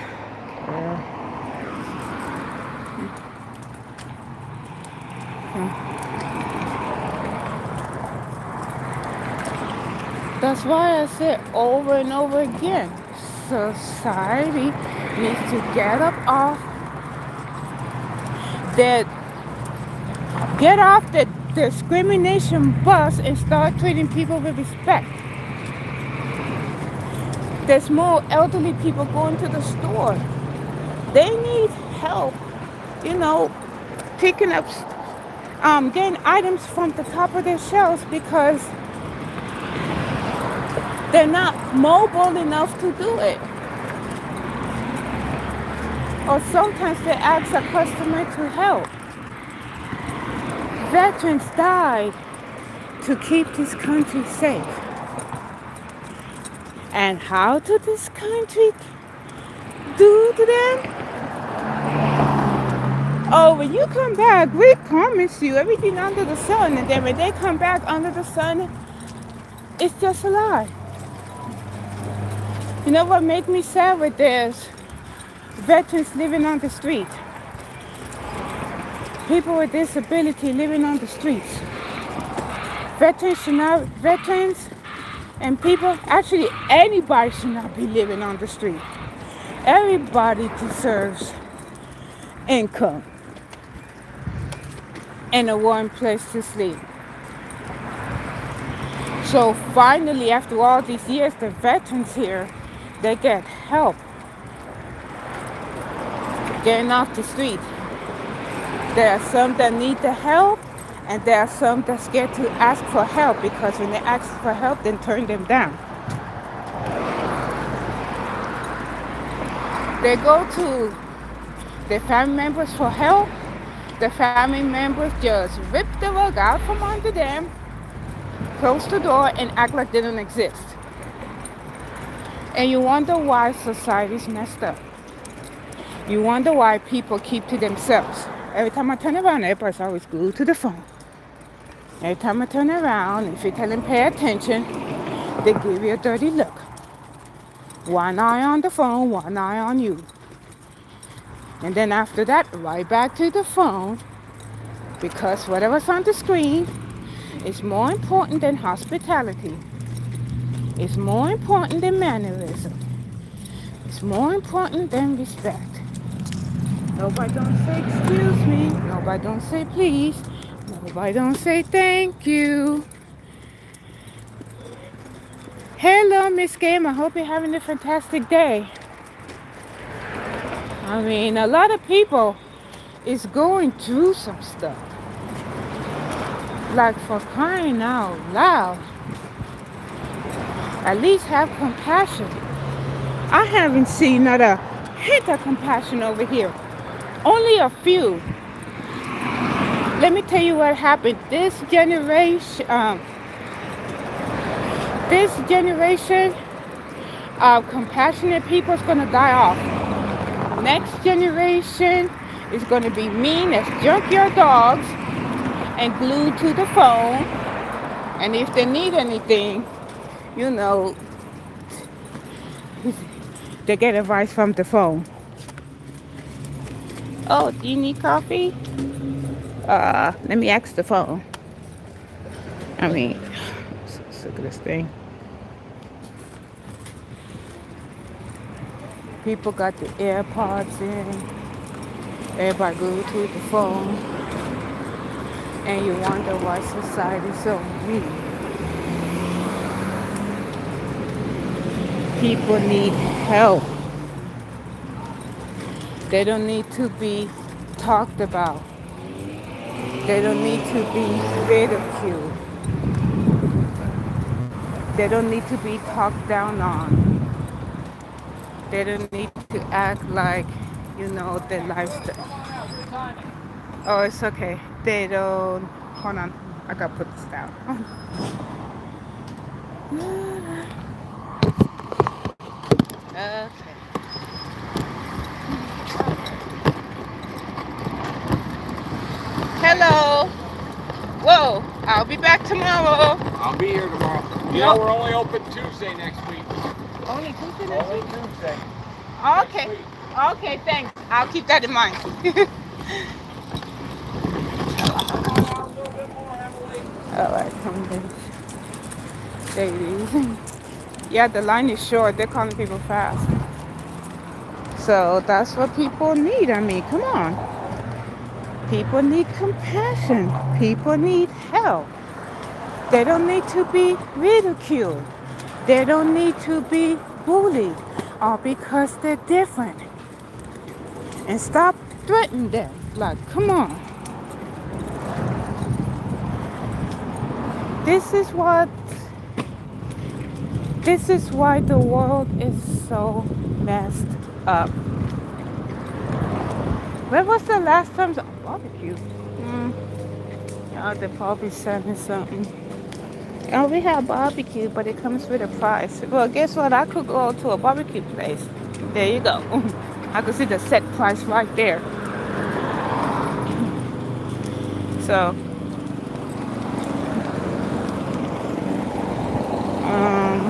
That's why I say over and over again, society needs to get up off that, get off the discrimination bus and start treating people with respect. There's more elderly people going to the store. They need help, you know, picking up, getting items from the top of their shelves because they're not mobile enough to do it. Or sometimes they ask a customer to help. Veterans died to keep this country safe. And how did this country do to them? Oh, when you come back, we promise you everything under the sun. And then when they come back under the sun, it's just a lie. You know what makes me sad with this? Veterans living on the street. People with disability living on the streets. Veterans and people, actually anybody should not be living on the street. Everybody deserves income and a warm place to sleep. So finally, after all these years, the veterans here, they get help getting off the street. There are some that need the help, and there are some that's scared to ask for help because when they ask for help, then turn them down. They go to their family members for help. The family members just rip the rug out from under them, close the door, and act like they don't exist. And you wonder why society's messed up. You wonder why people keep to themselves. Every time I turn around, everybody's always glued to the phone. Every time I turn around, if you tell them pay attention, they give you a dirty look. One eye on the phone, one eye on you. And then after that, right back to the phone, because whatever's on the screen is more important than hospitality. It's more important than mannerism. It's more important than respect. Nobody don't say excuse me. Nobody don't say please. Nobody don't say thank you. Hello, Miss Game. I hope you're having a fantastic day. I mean, a lot of people is going through some stuff. Like, for crying out loud. At least have compassion. I haven't seen not a hate the compassion over here. Only a few. Let me tell you what happened. This generation of compassionate people is gonna die off. Next generation is gonna be mean as junkyard dogs and glued to the phone. And if they need anything, you know, they get advice from the phone. Oh, do you need coffee? Let me ask the phone. I mean, look at this thing. People got the AirPods in. Everybody glued to the phone. And you wonder why society's so mean. People need help. They don't need to be talked about. They don't need to be ridiculed. They don't need to be talked down on. They don't need to act like, their lifestyle. Oh, it's okay. They don't. Hold on. I gotta put this down. Okay. Hello. Whoa. I'll be back tomorrow. I'll be here tomorrow. We're only open Tuesday next week. Only Tuesday next Only week? Tuesday. Okay. Okay, thanks. I'll keep that in mind. All right, come on, ladies. Yeah, the line is short. They're calling people fast. So that's what people need. I mean, come on. People need compassion. People need help. They don't need to be ridiculed. They don't need to be bullied all because they're different. And stop threatening them. Like, come on. This is why the world is so messed up. When was the last time? Barbecue. Oh, they're probably selling something. Oh, we have barbecue, but it comes with a price. Well, guess what? I could go to a barbecue place. There you go. I could see the set price right there. So, um,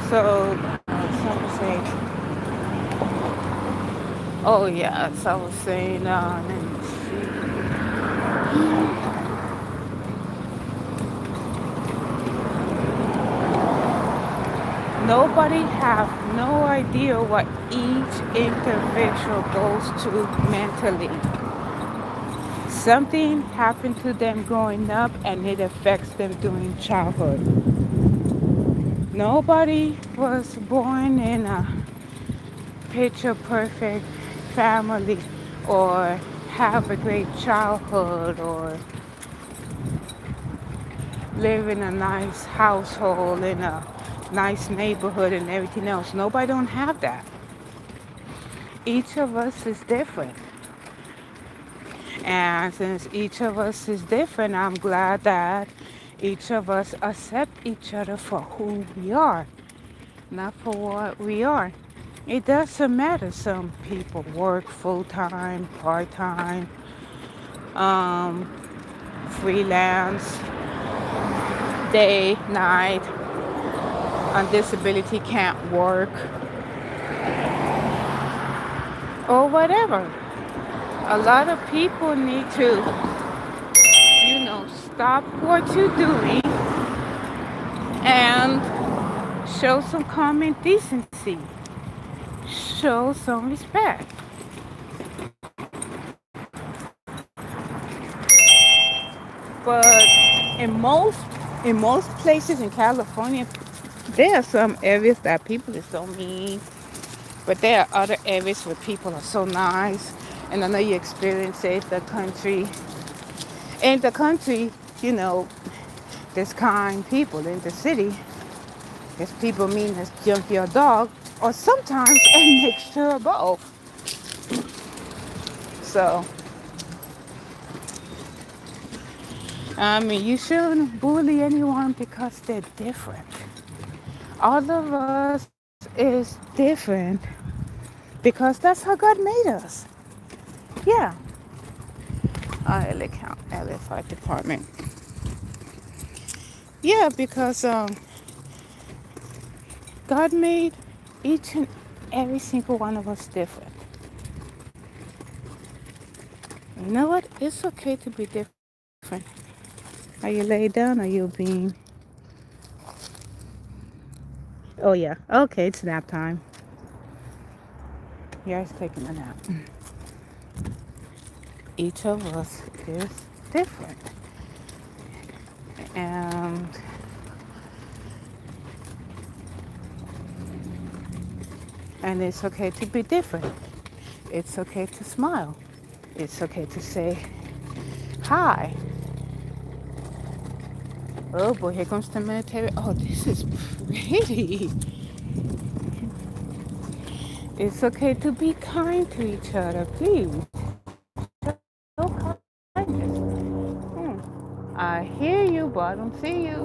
someone say, oh yeah, so I was saying, let me see. Nobody have no idea what each individual goes through mentally. Something happened to them growing up and it affects them during childhood. Nobody was born in a picture perfect family or have a great childhood or live in a nice household in a nice neighborhood and everything else. Nobody don't have that. Each of us is different. And since each of us is different, I'm glad that each of us accept each other for who we are, not for what we are. It doesn't matter. Some people work full-time, part-time, freelance, day, night, on disability, can't work, or whatever. A lot of people need to, stop what you're doing and show some common decency. Show some respect. But in most places in California, there are some areas that people are so mean, but there are other areas where people are so nice. And I know you experience it, the country. In the country, there's kind people. In the city, There's people mean as junkyard dog, or sometimes a mixture of both. So, I mean, you shouldn't bully anyone because they're different. All of us is different because that's how God made us. Yeah. LA Count, LA Fire Department. Yeah, because God made each and every single one of us different. You know what? It's okay to be different. Are you laid down? Are you being? Oh yeah. Okay, it's nap time. Yeah, it's taking a nap. Each of us is different, and it's okay to be different. It's okay to smile. It's okay to say hi. Oh boy, here comes the military. Oh, this is pretty. It's okay to be kind to each other, please. Show kindness. I hear you, but I don't see you.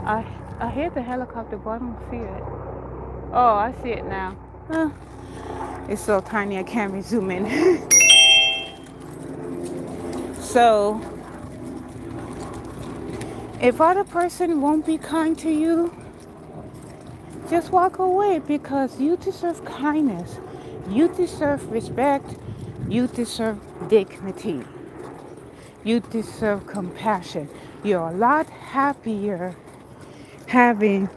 I I hear the helicopter, but I don't see it. Oh, I see it now. Huh. It's so tiny I can't really zoom in. So, if other person won't be kind to you, just walk away because you deserve kindness. You deserve respect. You deserve dignity. You deserve compassion. You're a lot happier having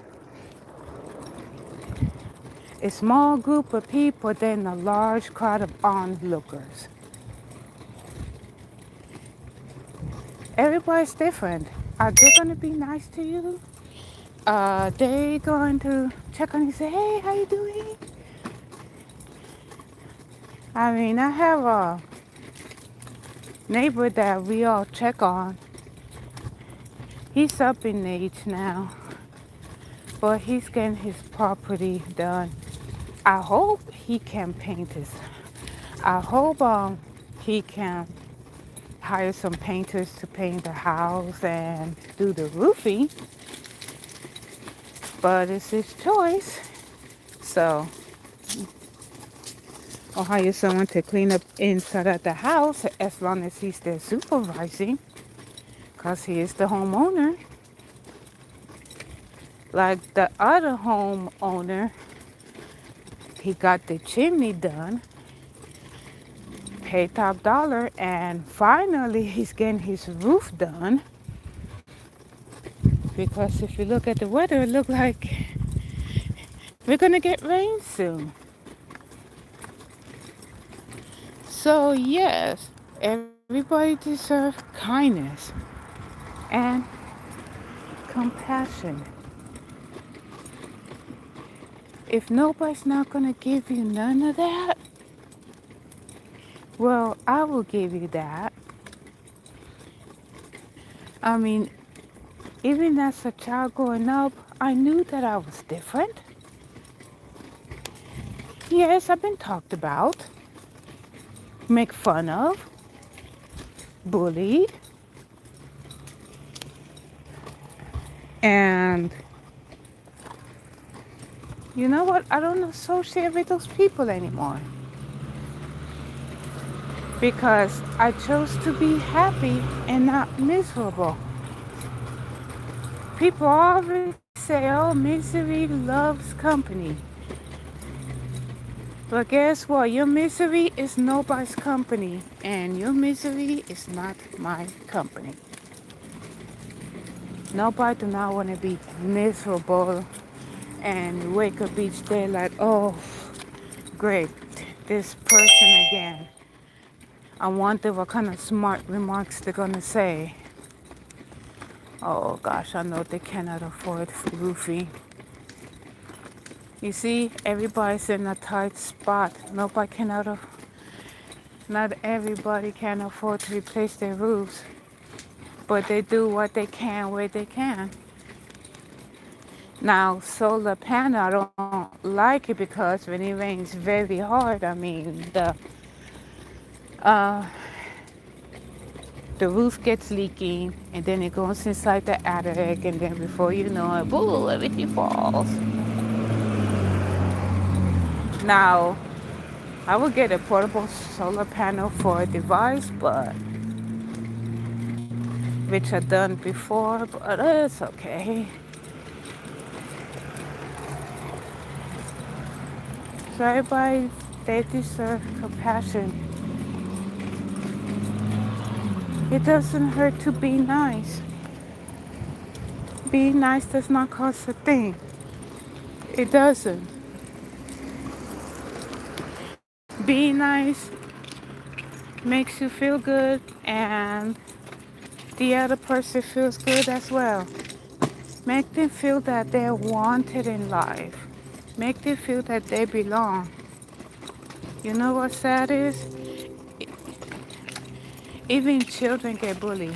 a small group of people than a large crowd of onlookers. Everybody's different. Are they going to be nice to you? Are they going to check on you and say, hey, how you doing? I mean, I have a neighbor that we all check on. He's up in age now, but he's getting his property done. I hope he can paint his. I hope he can hire some painters to paint the house and do the roofing. But it's his choice. So, or hire someone to clean up inside of the house as long as he's there supervising, because he is the homeowner. Like the other homeowner, he got the chimney done, paid top dollar, and finally he's getting his roof done. Because if you look at the weather, it looks like we're gonna get rain soon. So yes, everybody deserves kindness and compassion. If nobody's not gonna give you none of that, well, I will give you that. I mean, even as a child growing up, I knew that I was different. Yes, I've been talked about, make fun of, bullied, and you know what? I don't associate with those people anymore because I chose to be happy and not miserable. People always say, oh, misery loves company. But guess what? Your misery is nobody's company, and your misery is not my company. Nobody do not want to be miserable and wake up each day like, oh, great, this person again. I wonder what kind of smart remarks they're gonna say. Oh gosh, I know they cannot afford roofing. You see, everybody's in a tight spot. Not everybody can afford to replace their roofs, but they do what they can where they can. Now, solar panel, I don't like it because when it rains very hard, I mean, uh, the roof gets leaking, and then it goes inside the attic, and then before you know it, boo, everything falls. Now, I would get a portable solar panel for a device, but which I've done before, but it's okay. So everybody, they deserve compassion. It doesn't hurt to be nice. Being nice does not cost a thing. It doesn't. Being nice makes you feel good, and the other person feels good as well. Make them feel that they're wanted in life. Make them feel that they belong. You know what sad is? Even children get bullied.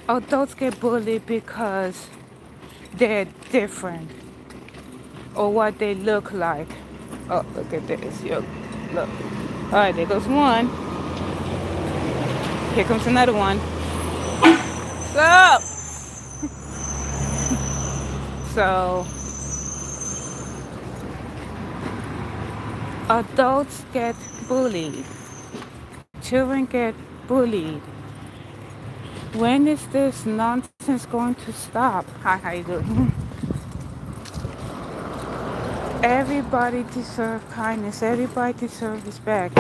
Adults get bullied because they're different or what they look like. Oh, look at this. Yo, look. All right, there goes one. Here comes another one. Up. So adults get bullied. Children get bullied. When is this nonsense going to stop? Hi, how you doing? Everybody deserves kindness. Everybody deserves respect.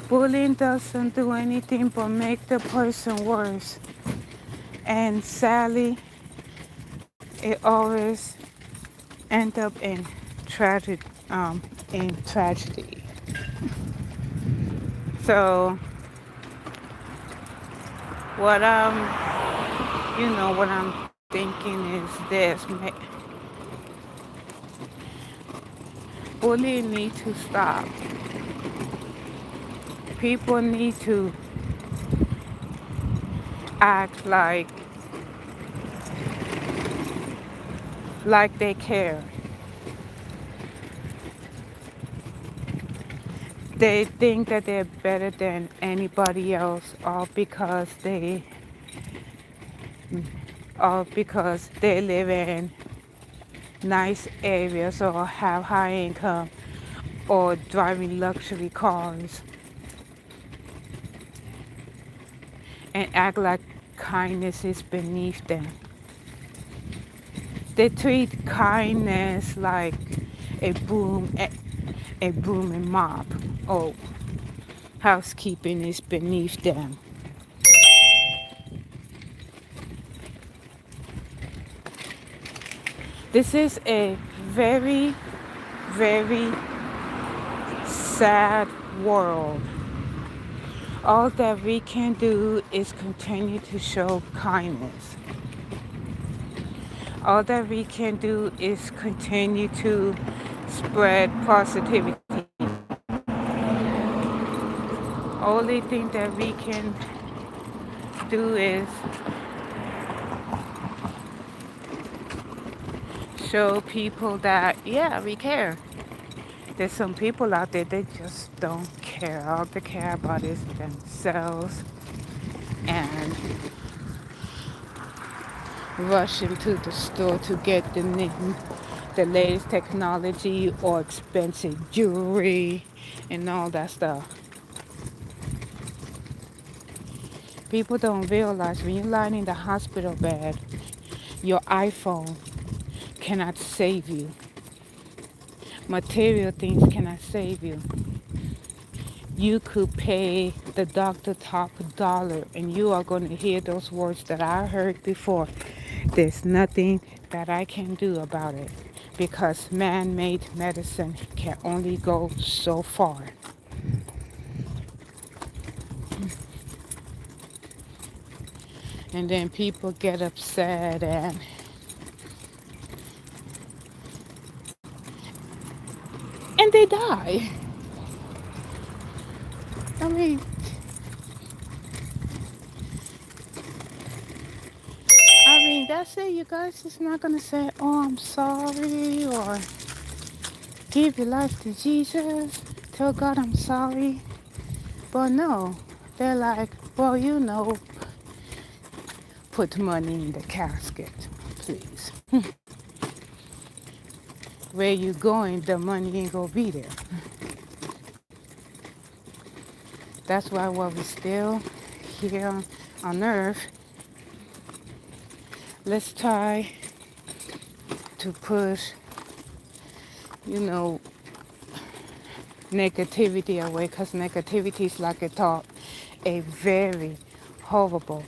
Bullying doesn't do anything but make the person worse. And sadly, it always ends up in tragedy. So what what I'm thinking is this: bullying needs to stop. People need to act like they care. They think that they're better than anybody else, all because they live in nice areas or have high income or driving luxury cars, and act like kindness is beneath them. They treat kindness like a broom and mop. Oh, housekeeping is beneath them. This is a very, very sad world. All that we can do is continue to show kindness. All that we can do is continue to spread positivity. Only thing that we can do is show people that, yeah, we care. There's some people out there, they just don't care. All they care about is themselves and rushing to the store to get the latest technology or expensive jewelry and all that stuff. People don't realize when you're lying in the hospital bed, your iPhone cannot save you. Material things cannot save you. You could pay the doctor top dollar and you are going to hear those words that I heard before. There's nothing that I can do about it because man-made medicine can only go so far. And then people get upset and they die. I mean, that's it. You guys is not gonna say, "Oh, I'm sorry," or give your life to Jesus. Tell God I'm sorry. But no, they're like, well, put money in the casket, please. Where you going, the money ain't gonna be there. That's why while we're still here on earth, let's try to push, you know, negativity away, because negativity is like a very horrible,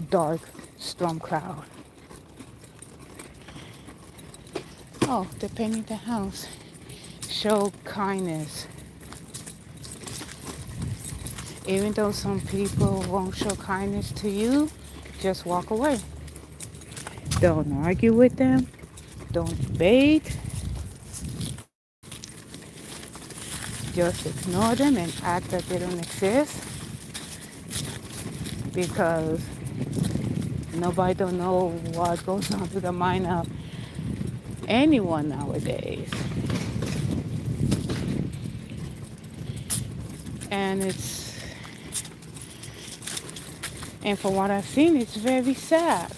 dark storm cloud. Oh, they're painting the house. Show kindness. Even though some people won't show kindness to you, just walk away. Don't argue with them. Don't debate. Just ignore them and act that they don't exist, because nobody don't know what goes on through the mind of anyone nowadays. And from what I've seen, it's very sad.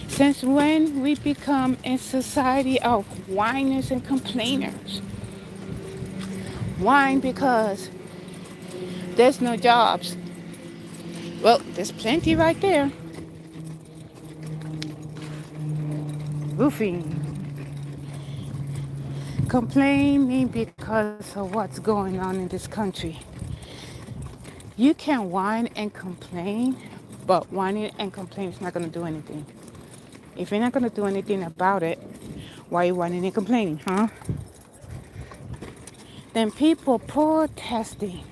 Since when we become a society of whiners and complainers? Whine because there's no jobs. Well, there's plenty right there. Roofing. Complaining because of what's going on in this country. You can whine and complain, but whining and complaining is not going to do anything. If you're not going to do anything about it, why are you whining and complaining, huh? Then people protesting,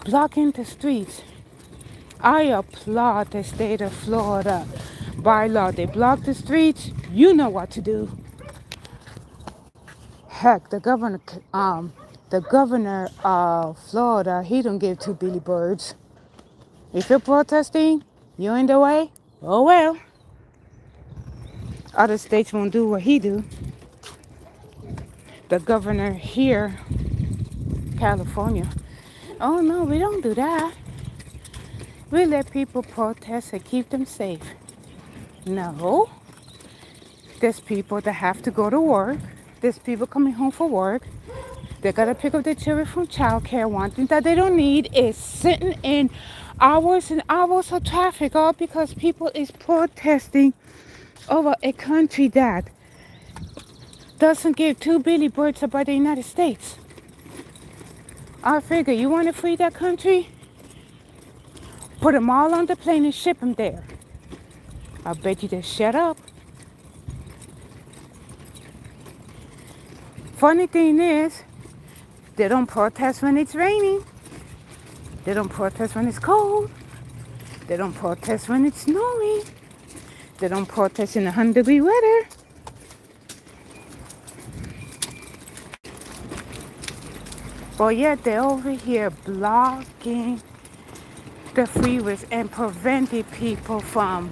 blocking the streets. I applaud the state of Florida. By law, they block the streets. You know what to do. Heck, the governor of Florida, he don't give two Billy Birds. If you're protesting, you're in the way. Oh well. Other states won't do what he do. The governor here, California. Oh no, we don't do that. We let people protest and keep them safe. No. There's people that have to go to work. There's people coming home from work. They gotta pick up their children from childcare. One thing that they don't need is sitting in hours and hours of traffic, all because people is protesting over a country that doesn't give two Billy Birds about the United States. I figure you want to free that country? Put them all on the plane and ship them there. I bet you they shut up. Funny thing is, they don't protest when it's raining. They don't protest when it's cold. They don't protest when it's snowing. They don't protest in 100-degree weather. But yet they're over here blocking the freeways and preventing people from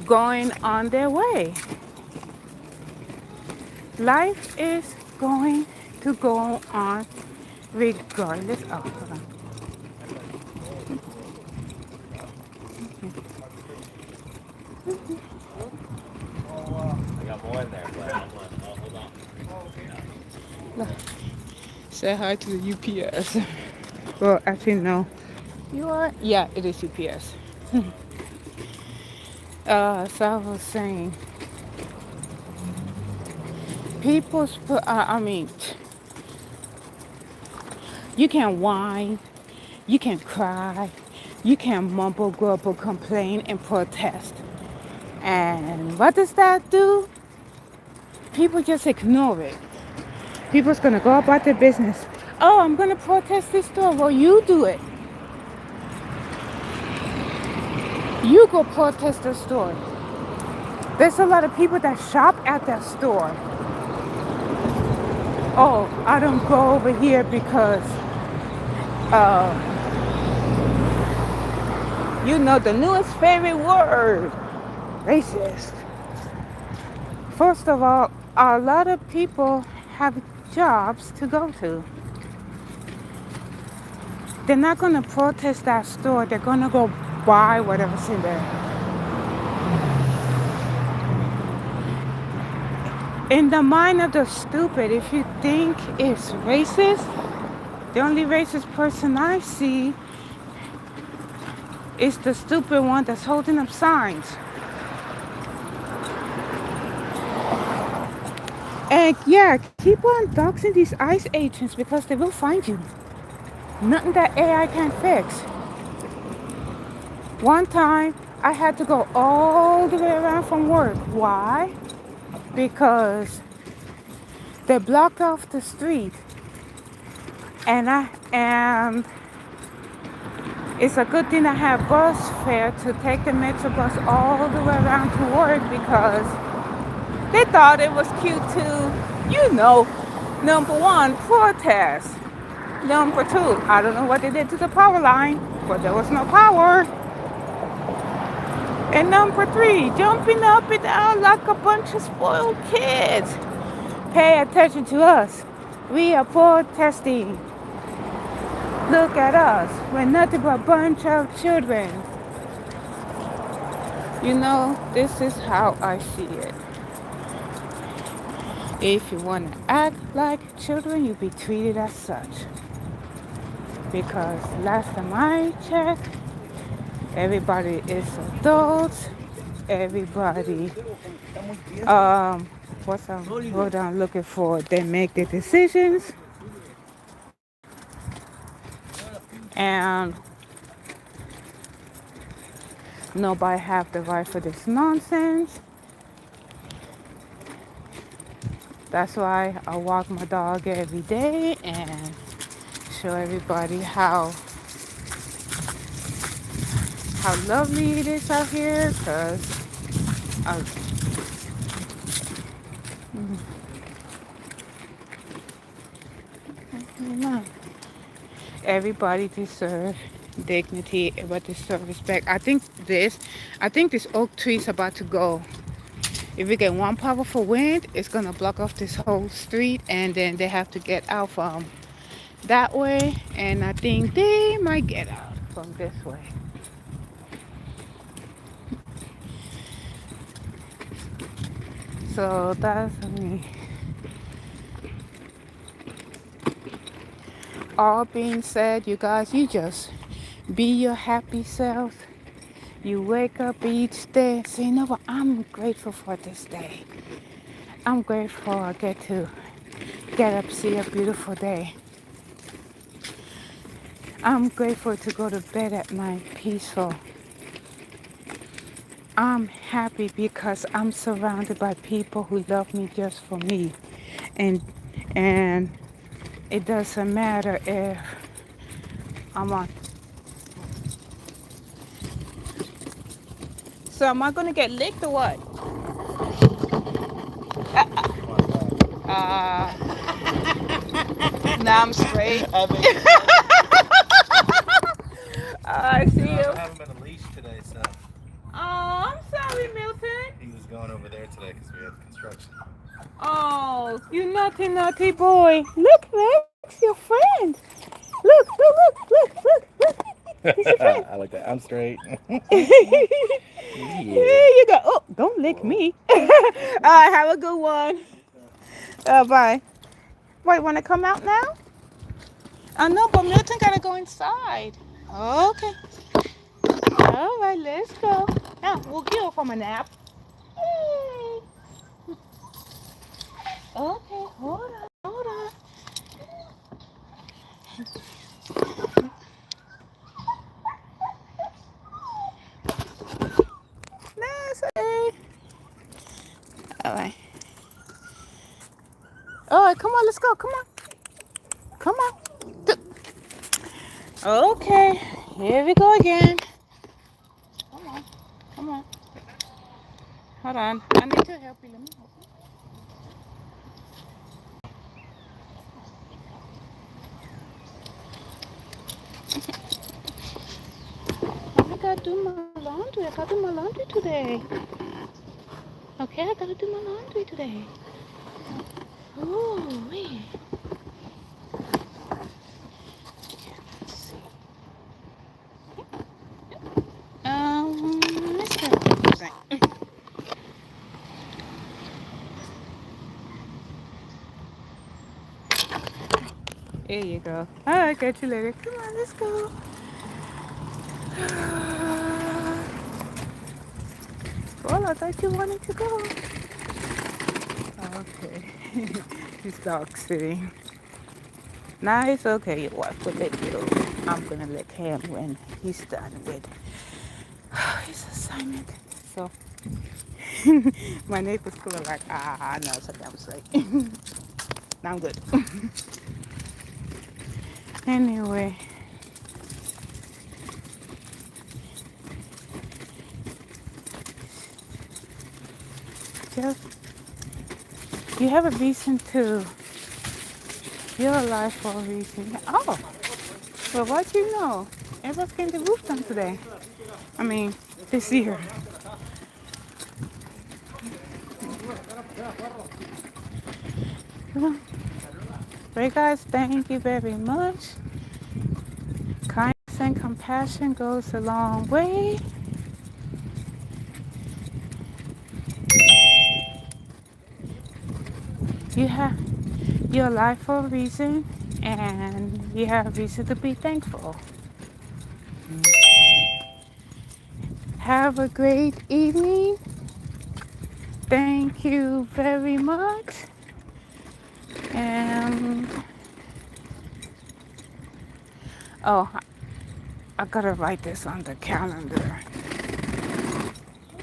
going on their way. Life is going to go on regardless. Oh, hold on. I got more in there, but hold on. Look. Say hi to the UPS. Well, actually, no. You are? Yeah, it is UPS. So I was saying, you can whine, you can cry, you can mumble, grumble, complain, and protest. And what does that do? People just ignore it. People's gonna go about their business. Oh, I'm gonna protest this store. Well, you do it. You go protest the store. There's a lot of people that shop at that store. Oh, I don't go over here because You know the newest favorite word, racist. First of all, a lot of people have jobs to go to. They're not going to protest that store. They're going to go buy whatever's in there. In the mind of the stupid, if you think it's racist, the only racist person I see is the stupid one that's holding up signs. And yeah, keep on doxing these ICE agents because they will find you. Nothing that AI can't fix. One time, I had to go all the way around from work. Why? Because they blocked off the street, and it's a good thing I have bus fare to take the metro bus all the way around to work because they thought it was cute to, number one, protest. Number two, I don't know what they did to the power line, but there was no power. And number three, jumping up and down like a bunch of spoiled kids. Pay attention to us. We are protesting. Look at us. We're nothing but a bunch of children. This is how I see it. If you want to act like children, you'll be treated as such. Because last time I checked, everybody is adults. Everybody, what I'm looking for, they make the decisions. And nobody have the right for this nonsense. That's why I walk my dog every day and show everybody how lovely it is out here. Cause everybody deserves dignity. Everybody deserves respect. I think this oak tree is about to go. If we get one powerful wind, it's gonna block off this whole street, and then they have to get out from that way. And I think they might get out from this way. So that's me. All being said, you guys, you just be your happy self. You wake up each day and say, what? I'm grateful for this day. I'm grateful I get to get up, see a beautiful day. I'm grateful to go to bed at night peaceful. I'm happy because I'm surrounded by people who love me just for me. And it doesn't matter if I'm on. So am I gonna get licked or what? Uh, now I'm straight. I see you. I haven't been a leash today, so. Oh, I'm sorry, Milton. He was going over there today because we had construction. Oh, you naughty boy. Look, Rex, your friend. Look. He's your friend. I like that. I'm straight. There you go. Oh, don't lick me. All right, have a good one. Bye. Wait, want to come out now? No, but Milton got to go inside. Okay. All right, let's go. Now, we'll get off from a nap. Hey. Okay, hold on. That's okay. All right. All right, come on, let's go. Come on. Okay, here we go again. Come on. Hold on. I need to help you. Let me help you. gotta do my laundry. I gotta do my laundry today. Okay, I gotta do my laundry today. Oh, wait. Let's see. Let's go. There you go. I'll catch you later. Come on, let's go. Well, I thought you wanted to go. Okay. He's dog sitting. Nah, it's okay. Your wife will let you. I'm gonna let him when he's done with his assignment. So my neighbors were like, no, it's a damn straight. Now I'm good. Anyway, just you have a reason to. You're alive for a reason. Oh, well, what you know? Everybody came to Rooftown today. I mean, this year. Right, guys, thank you very much. Kindness and compassion goes a long way. You have you're alive for a reason, and you have reason to be thankful. Have a great evening. Thank you very much. And oh, I gotta write this on the calendar.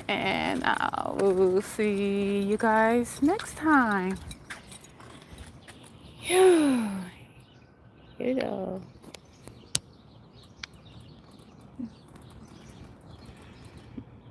And I will see you guys next time. You know.